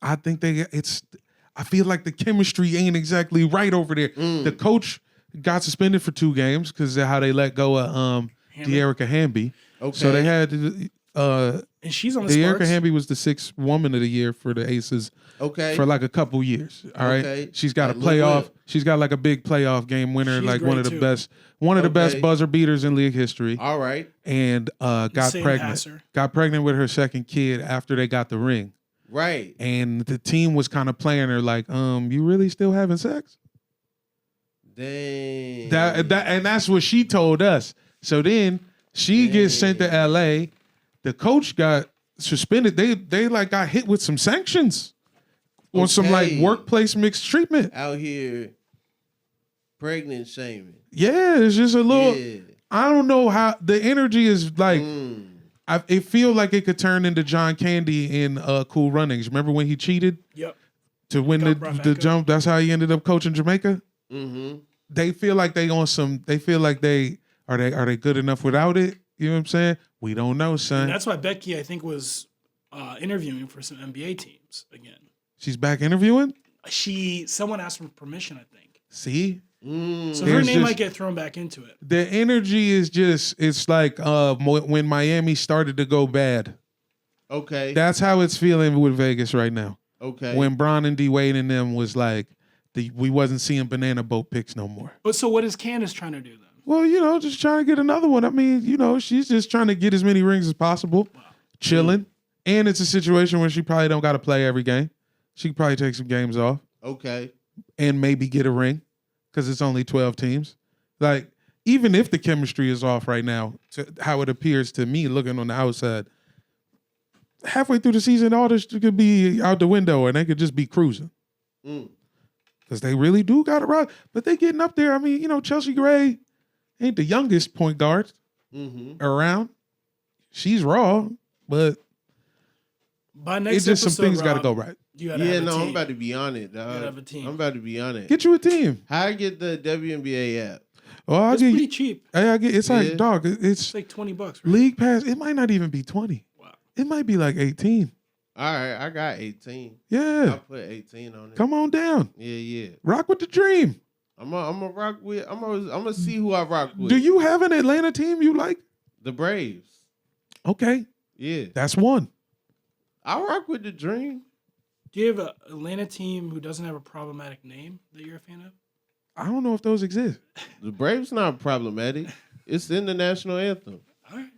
I think I feel like the chemistry ain't exactly right over there. The coach got suspended for 2 games because of how they let go of De'Erica Hamby. Okay. So they had to. And she's on the De'Erica Sparks. Hamby was the 6th woman of the year for the Aces. Okay. For like a couple years. All right. Okay. She's got a Like Lil playoff. Whip. She's got like a big playoff game winner, She's like one of great, the too. best Okay. buzzer beaters in league history. All right. And got Insane pregnant. passer. Got pregnant with her 2nd kid after they got the ring. Right. And the team was kind of playing her like, you really still having sex? Dang. And that's what she told us. So then she gets sent to LA. The coach got suspended. They like got hit with some sanctions on some like Okay. workplace mixed treatment. Out here pregnant shaming. Yeah, it's just a little. Yeah. I don't know how the energy is like. Mm. It feel like it could turn into John Candy in Cool Runnings. Remember when he cheated Yep. to win Got brought the back up. jump? That's how he ended up coaching Jamaica. Mm-hmm. They feel like they on some. They feel like they are good enough without it. You know what I'm saying? We don't know, son. And that's why Becky, I think, was interviewing for some NBA teams again. She's back interviewing. Someone asked for permission, I think. See, So her There's name just- might get thrown back into it. the energy is just. It's like when Miami started to go bad. Okay. That's how it's feeling with Vegas right now. Okay. When Bron and D Wade and them was like, we wasn't seeing banana boat picks no more. But so what is Candace trying to do then? Well, just trying to get another one. I mean, she's just trying to get as many rings as possible, chilling. And it's a situation where she probably don't got to play every game. She could probably take some games off Okay. and maybe get a ring because it's only 12 teams. Like, even if the chemistry is off right now, to how it appears to me looking on the outside, halfway through the season, all this could be out the window and they could just be cruising. Mm. Because they really do got it right. But they getting up there. I mean, Chelsea Gray ain't the youngest point guard Mm-hmm. around. She's raw, but By next it's just some episode, things got to Rob, go right. You gotta Yeah, have a no, team. I'm about to be on it, dog. gotta have a team. I'm about to be on it. Get you a team. How I get the WNBA app? Oh, I It's get. pretty cheap. I get. It's Yeah. like dog. It's It's like $20, right? league pass. It might not even be 20. Wow. It might be like 18. All right, I got 18. Yeah, I'll put 18 on it. come on down. Yeah. Rock with the dream. I'm a rock with. I'm gonna see who I rock with. Do you have an Atlanta team you like? The Braves. Okay, Yeah, that's one. I rock with the Dream. Do you have an Atlanta team who doesn't have a problematic name that you're a fan of? I don't know if those exist. The Braves not problematic. It's in the national anthem. All right.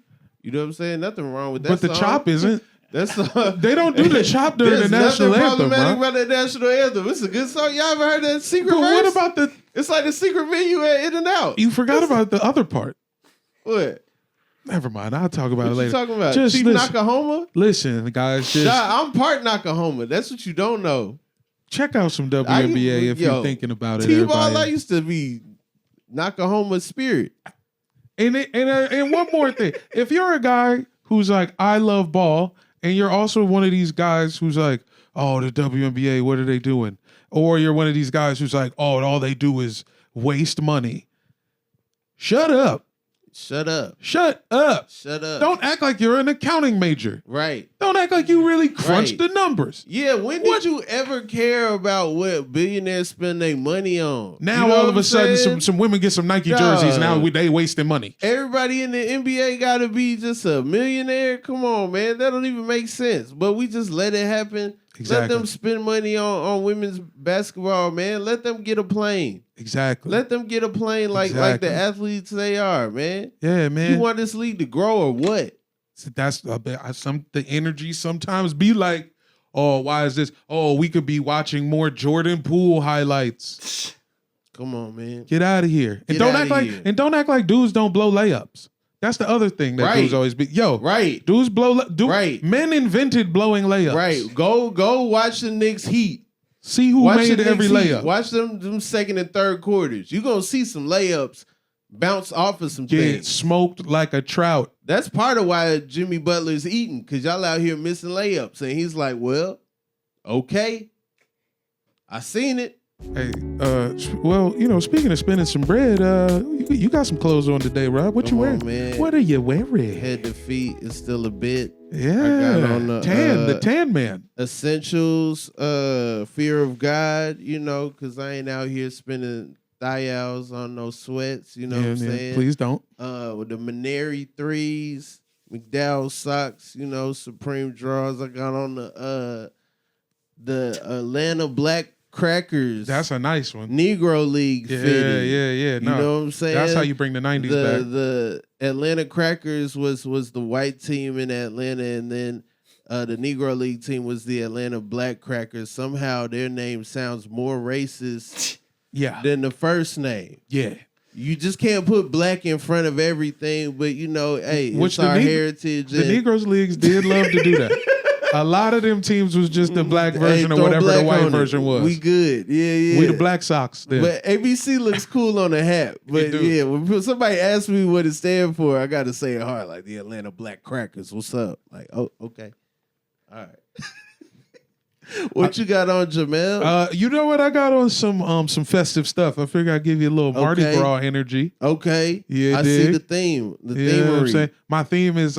You know what I'm saying? Nothing wrong with that. But the song. chop isn't. That's They don't do the chop during the There's national nothing anthem, problematic bro. about the national anthem. It's a good song. Y'all ever heard that secret But verse? what about the? It's like the secret menu at In and Out. You forgot about the other part. What? Never mind. I'll talk about What it you later. talking about? Just Chief listen. Nakahoma? Listen, guys, just I'm part Nakahoma. That's what you don't know. check out some WNBA if yo, you're thinking about it. T-ball, I Everybody. used to be Nakahoma spirit. And one more thing. If you're a guy who's like, I love ball, and you're also one of these guys who's like, oh, the WNBA, what are they doing? Or you're one of these guys who's like, oh, all they do is waste money. Shut up. Shut up. Shut up. Shut up. Don't act like you're an accounting major. Right. Don't Don't act like you really crunched Right. the numbers. Yeah, when did you ever care about what billionaires spend their money on? Now You know all what of a I'm sudden, saying? some women get some Nike jerseys. Now Dog. they wasting money. Everybody in the NBA got to be just a millionaire? Come on, man. That don't even make sense. But we just let it happen. Exactly. Let them spend money on women's basketball, man. Let them get a plane. Exactly. Let them get a plane like Exactly. the athletes they are, man. Yeah, man. You want this league to grow or what? So that's the energy sometimes be like, oh, why is this? Oh, we could be watching more Jordan Poole highlights. Come on, man. Get out of here. And Get don't outta act here. like dudes don't blow layups. That's the other thing that Right. dudes always be. Yo, Right. dudes blow Right. Men invented blowing layups. Right. Go watch the Knicks Heat. See who Watch made the every Knicks Heat. layup. Watch them second and third quarters. You're going to see some layups bounce off of some Get things. smoked like a trout. That's part of why Jimmy Butler's eating, because y'all out here missing layups. And he's like, well, okay. I seen it. Hey, well, speaking of spending some bread, you got some clothes on today, Rob. What you Come on, wearing? man. What are you wearing? Head to feet is still a bit. Yeah, I got on the tan man. Essentials, fear of God, because I ain't out here spending thigh-outs on no sweats, you know what I'm saying? Please don't. With the Maneri 3s, McDowell socks, Supreme drawers. I got on the Atlanta Black Crackers. That's a nice one. Negro League fitting. Yeah. You know what I'm saying? That's how you bring the 90s back. The Atlanta Crackers was the white team in Atlanta, and then the Negro League team was the Atlanta Black Crackers. Somehow their name sounds more racist than the first name. Yeah. You just can't put black in front of everything, but hey, it's our heritage. The Negroes Leagues did love to do that. A lot of them teams was just the black version or whatever the white version was. We good. Yeah. We the Black Sox. Then. But ABC looks cool on the hat. But yeah, when somebody asks me what it stands for, I got to say it hard, like the Atlanta Black Crackers. What's up? Like, oh, okay. All right. What you got on, Jamel? You know what? I got on some festive stuff. I figure I'd give you a little Mardi Gras energy. Okay. Yeah, I see the theme. The you know what I'm themery. saying? My theme is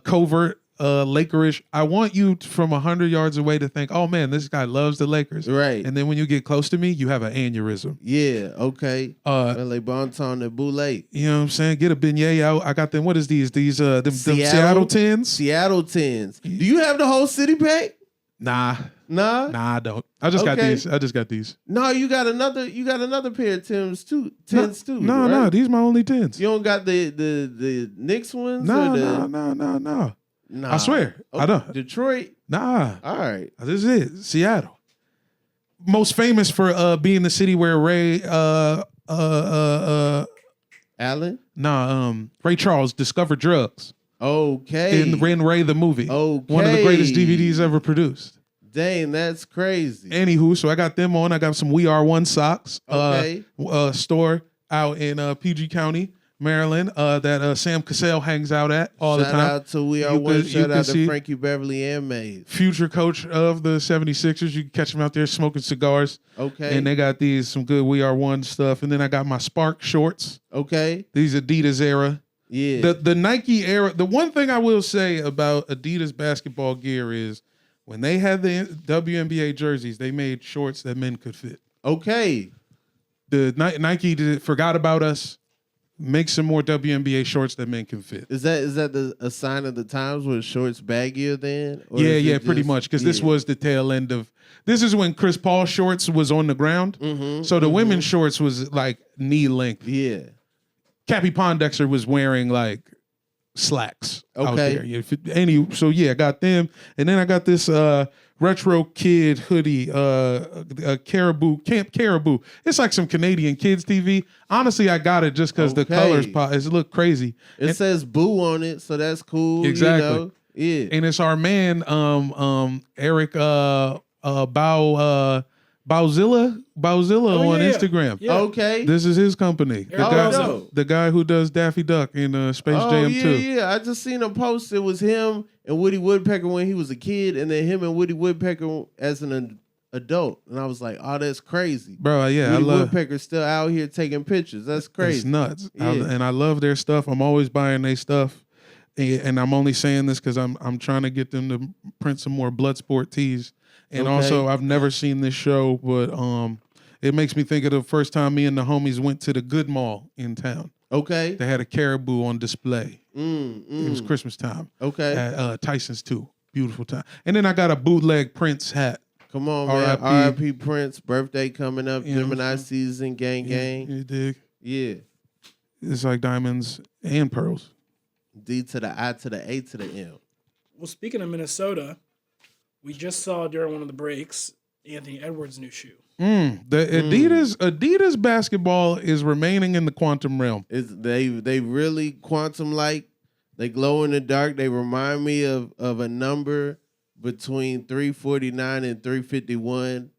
covert Lakerish. I want you from 100 yards away to think, oh man, this guy loves the Lakers. Right. And then when you get close to me, you have an aneurysm. Yeah, okay. LA Bonton and Boulay. You know what I'm saying? Get a beignet out. I got them. What is these? These them Seattle 10s? Seattle 10s. Do you have the whole city pack? Nah, Nah, I don't. I just got these. No, you got another pair of Tim's too. 10s too. No, right? these my only 10s. You don't got the Knicks ones? No. Nah. I swear. Oh, I don't. Detroit? Nah. All right. This is it. Seattle. Most famous for being the city where Ray Allen? Ray Charles discovered drugs. Okay. In Ray the movie. Okay. One of the greatest DVDs ever produced. Dang, that's crazy. Anywho, so I got them on. I got some We Are One socks. Okay. Store out in PG County, Maryland, that Sam Cassell hangs out at all the time. Shout out to We Are One. Shout out to Frankie Beverly and Mays. Future coach of the 76ers. You can catch him out there smoking cigars. Okay. And they got some good We Are One stuff. And then I got my Spark shorts. Okay. These Adidas era. Yeah. The Nike era. The one thing I will say about Adidas basketball gear is when they had the WNBA jerseys, they made shorts that men could fit. Okay. The Nike forgot about us. Make some more WNBA shorts that men can fit. Is that a sign of the times where shorts baggier then? Or Yeah, pretty much. Because this was the tail end of. This is when Chris Paul shorts was on the ground. Mm-hmm, so the women's shorts was like knee length. Yeah. Cappy Pondexter was wearing like slacks out Okay. there. So I got them, and then I got this retro kid hoodie, Caribou Camp Caribou. It's like some Canadian kids TV. Honestly, I got it just because the colors it look crazy. It says Boo on it, so that's cool. Exactly. Yeah. And it's our man, Eric Bowzilla on Instagram. Yeah. Okay. This is his company. dope. The guy who does Daffy Duck in Space Jam 2. Yeah. I just seen a post. It was him and Woody Woodpecker when he was a kid, and then him and Woody Woodpecker as an adult. And I was like, oh, that's crazy. Bro, yeah, Woody I love Woodpecker's still out here taking pictures. That's crazy. It's nuts. Yeah. And I love their stuff. I'm always buying their stuff. and I'm only saying this because I'm trying to get them to print some more Bloodsport tees. And also, I've never seen this show, but it makes me think of the first time me and the homies went to the Good Mall in town. Okay. They had a caribou on display. It was Christmas time. Okay. At Tyson's too. Beautiful time. And then I got a bootleg Prince hat. Come on, man. R.I.P. Prince. Birthday coming up. Gemini season. Gang. You dig? Yeah. It's like diamonds and pearls. D to the I to the A to the M. Well, speaking of Minnesota, we just saw during one of the breaks Anthony Edwards' new shoe. The Adidas basketball is remaining in the quantum realm. They really quantum like. They glow in the dark. They remind me of a number between 349 and 351.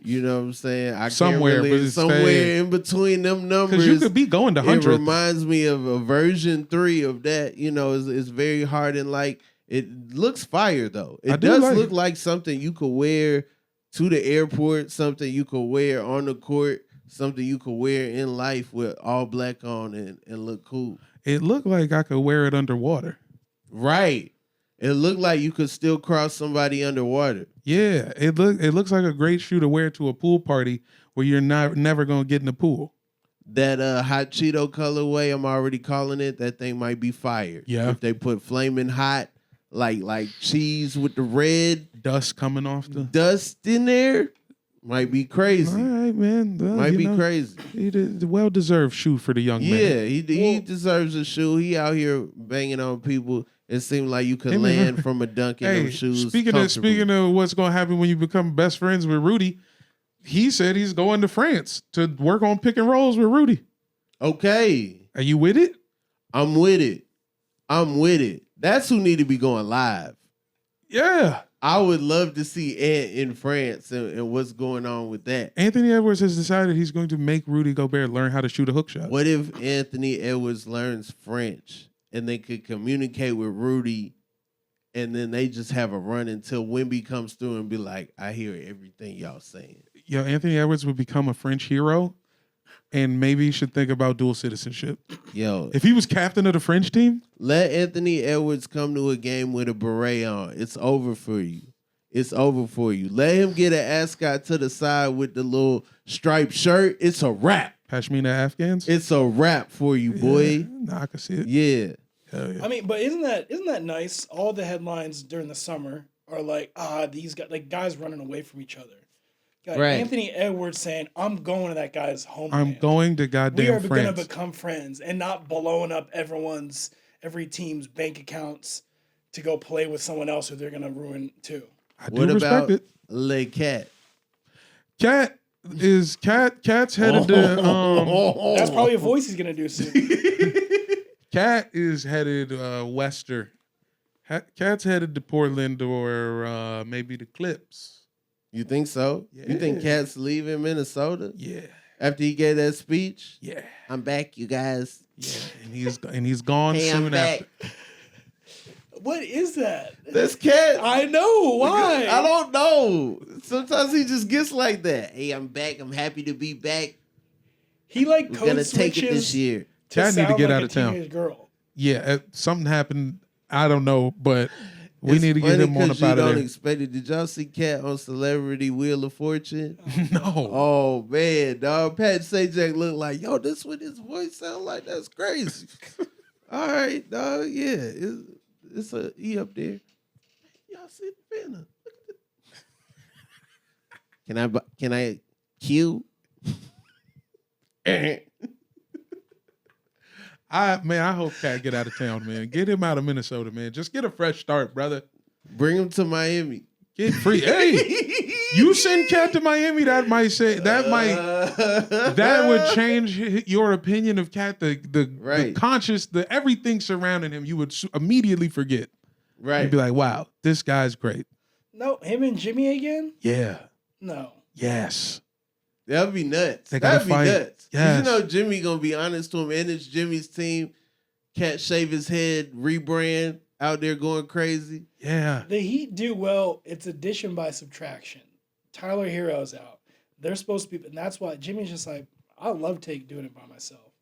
You know what I'm saying? Somewhere in between them numbers. Because you could be going to 100. It reminds me of a version 3 of that. You know, it's very hard and like it looks fire though. It does look like something you could wear to the airport, something you could wear on the court, something you could wear in life with all black on and look cool. It looked like I could wear it underwater. Right. It looked like you could still cross somebody underwater. Yeah, it looks like a great shoe to wear to a pool party where you're never gonna get in the pool. That hot Cheeto colorway, I'm already calling it. That thing might be fire. Yeah. If they put flaming hot, like cheese with the red dust coming off the dust in there, might be crazy. All right, man. Well, might be crazy. He did a well-deserved shoe for the young man. Yeah, he deserves a shoe. He out here banging on people. It seemed like you could land from a dunk in those shoes. Speaking of what's going to happen when you become best friends with Rudy, he said he's going to France to work on pick and rolls with Rudy. Okay. Are you with it? I'm with it. That's who need to be going live. Yeah. I would love to see Ant in France and what's going on with that. Anthony Edwards has decided he's going to make Rudy Gobert learn how to shoot a hook shot. What if Anthony Edwards learns French and they could communicate with Rudy and then they just have a run until Wemby comes through and be like, I hear everything y'all saying. Yo, Anthony Edwards would become a French hero and maybe he should think about dual citizenship. Yo. If he was captain of the French team? Let Anthony Edwards come to a game with a beret on. It's over for you. It's over for you. Let him get an ascot to the side with the little striped shirt. It's a wrap. Pashmina Afghans? It's a wrap for you, boy. Nah, I can see it. Yeah. Hell yeah. I mean, but isn't that nice? All the headlines during the summer are like, these guys, like guys running away from each other. Got right. Anthony Edwards saying, I'm going to that guy's homeland. I'm going to goddamn France. We are going to become friends and not blowing up every team's bank accounts to go play with someone else who they're going to ruin too. I do respect it. Le Cat? Cat's headed to That's probably a voice he's going to do soon. Cat is headed western. Cat's headed to Portland or maybe the Clips. You think so? Yeah. You think Cat's leaving Minnesota? Yeah. After he gave that speech? Yeah. I'm back, you guys. Yeah. And he's gone soon after. What is that? That's Cat. I know. Why? I don't know. Sometimes he just gets like that. Hey, I'm back. I'm happy to be back. He like We're gonna take it this year. Cat need to get like out of town. Girl. Yeah, something happened. I don't know, but we need to get him on up out of there. Don't expect it. Did y'all see Cat on Celebrity Wheel of Fortune? No. Oh man, dog. Pat Sajak looked like, yo, this what his voice sound like. That's crazy. All right, dog. Yeah, it's a E up there. Y'all see the banner? Look at it. Can I cue? I hope Cat get out of town, man. Get him out of Minnesota, man. Just get a fresh start, brother. Bring him to Miami. Get free. Hey, you send Cat to Miami, that would change your opinion of Cat. The conscious, the everything surrounding him, you would immediately forget. Right. You'd be like, wow, this guy's great. No, him and Jimmy again? Yeah. No. Yes. That'd be nuts. That'd be nuts. Yes. You know Jimmy gonna be honest to him, and it's Jimmy's team. Cat shave his head, rebrand, out there going crazy. Yeah. The Heat do well. It's addition by subtraction. Tyler Hero's out. They're supposed to be, and that's why Jimmy's just like, I love doing it by myself.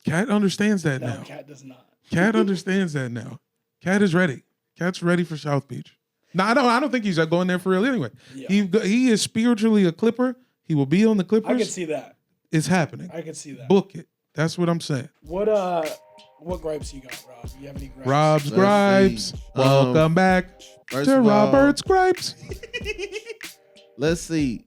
Cat understands that now. Cat does not. Cat understands that now. Cat is ready. Cat's ready for South Beach. No, I don't think he's going there for real anyway. Yeah. He is spiritually a Clipper. He will be on the Clippers. I could see that. It's happening. I could see that. Book it. That's what I'm saying. What gripes you got, Rob? You have any gripes? Rob's Gripes. Welcome back to Robert's Gripes. Let's see.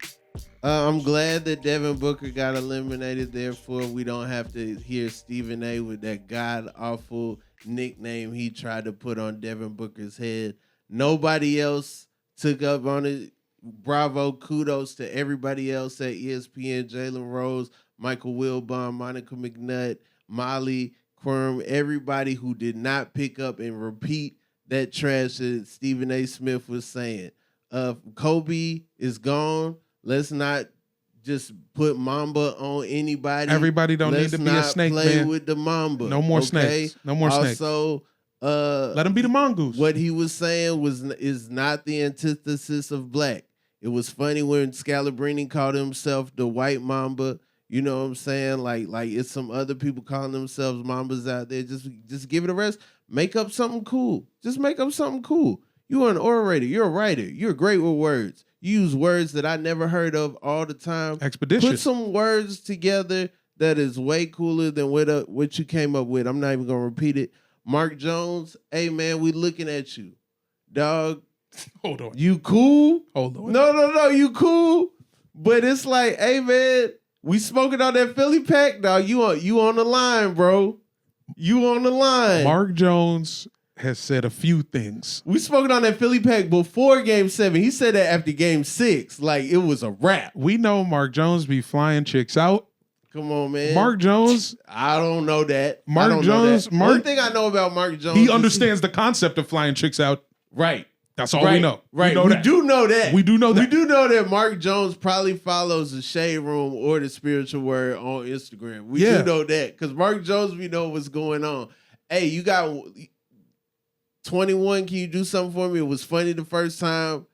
I'm glad that Devin Booker got eliminated. Therefore, we don't have to hear Stephen A. with that god-awful nickname he tried to put on Devin Booker's head. Nobody else took up on it. Bravo, kudos to everybody else at ESPN, Jalen Rose, Michael Wilbon, Monica McNutt, Molly Quirm, everybody who did not pick up and repeat that trash that Stephen A. Smith was saying. Kobe is gone. Let's not just put Mamba on anybody. Everybody don't need to be a snake, play man. with the Mamba. No more snakes. No more snakes. Also, let him be the mongoose. What he was saying is not the antithesis of black. It was funny when Scalabrini called himself the white Mamba. You know what I'm saying? Like it's some other people calling themselves Mambas out there. Just give it a rest. Make up something cool. Just make up something cool. You're an orator. You're a writer. You're great with words. You use words that I never heard of all the time. Expeditious. Put some words together that is way cooler than what you came up with. I'm not even going to repeat it. Mark Jones, hey, man, we looking at you. Dog. Hold on. You cool? Hold on. No, you cool. But it's like, hey, man, we smoking on that Philly pack. Dog, you on the line, bro. You on the line. Mark Jones has said a few things. We spoken on that Philly pack before Game 7. He said that after Game 6, like it was a wrap. We know Mark Jones be flying chicks out. Come on, man. Mark Jones. I don't know that. Mark Jones. One thing I know about Mark Jones. He understands the concept of flying chicks out. Right. That's all we know. Right. We do know that. We do know that. We do know that Mark Jones probably follows the Shade Room or the Spiritual Word on Instagram. We do know that. Because Mark Jones, we know what's going on. Hey, you got 21. Can you do something for me? It was funny the first time.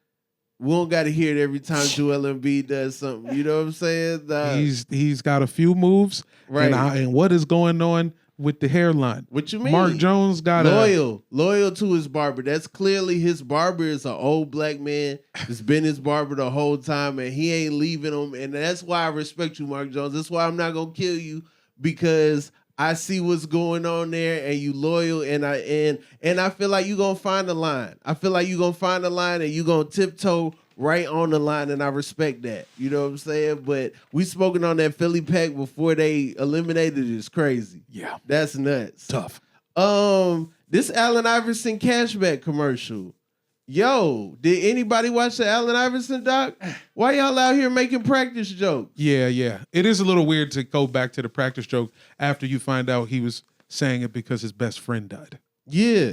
We don't got to hear it every time Joel Embiid does something. You know what I'm saying? He's got a few moves. Right. And what is going on with the hairline? What you mean? Mark Jones got loyal to his barber. That's clearly his barber is an old black man. It's been his barber the whole time, and he ain't leaving him. And that's why I respect you, Mark Jones. That's why I'm not gonna kill you, because I see what's going on there, and you loyal, and I feel like you gonna find the line. I feel like you gonna find the line, and you gonna tiptoe right on the line, and I respect that. You know what I'm saying? But we spoken on that Philly pack before they eliminated it is crazy. Yeah, that's nuts. Tough. This Allen Iverson cashback commercial. Yo, did anybody watch the Allen Iverson doc? Why y'all out here making practice jokes? Yeah. It is a little weird to go back to the practice joke after you find out he was saying it because his best friend died. Yeah.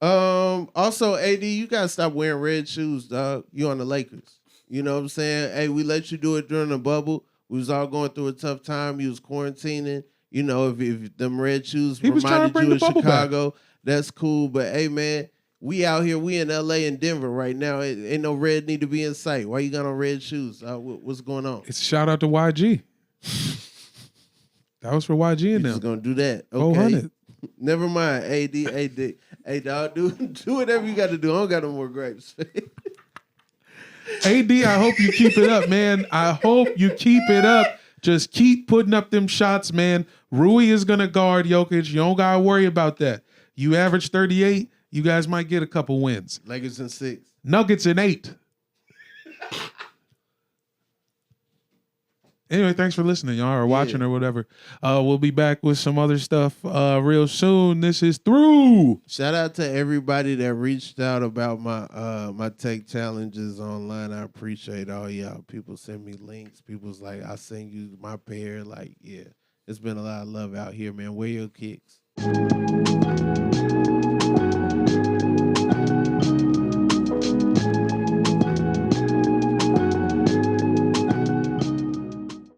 Also, AD, you gotta stop wearing red shoes, dog. You on the Lakers. You know what I'm saying? Hey, we let you do it during the bubble. We was all going through a tough time. You was quarantining. You know, if them red shoes reminded you of Chicago, that's cool. But hey, man, we out here. We in LA and Denver right now. Ain't no red need to be in sight. Why you got on red shoes? What's going on? It's a shout out to YG. That was for YG and them. Just gonna do that. Okay. 400. Never mind. AD. Hey, dog, do whatever you got to do. I don't got no more grapes. AD, I hope you keep it up, man. I hope you keep it up. Just keep putting up them shots, man. Rui is going to guard Jokic. You don't got to worry about that. You average 38, you guys might get a couple wins. Lakers in 6. Nuggets in 8. Anyway, thanks for listening, y'all, or watching or whatever. We'll be back with some other stuff real soon. This is Through. Shout out to everybody that reached out about my tech challenges online. I appreciate all y'all. People send me links. People's like, I send you my pair. Like, yeah, it's been a lot of love out here, man. Wear your kicks.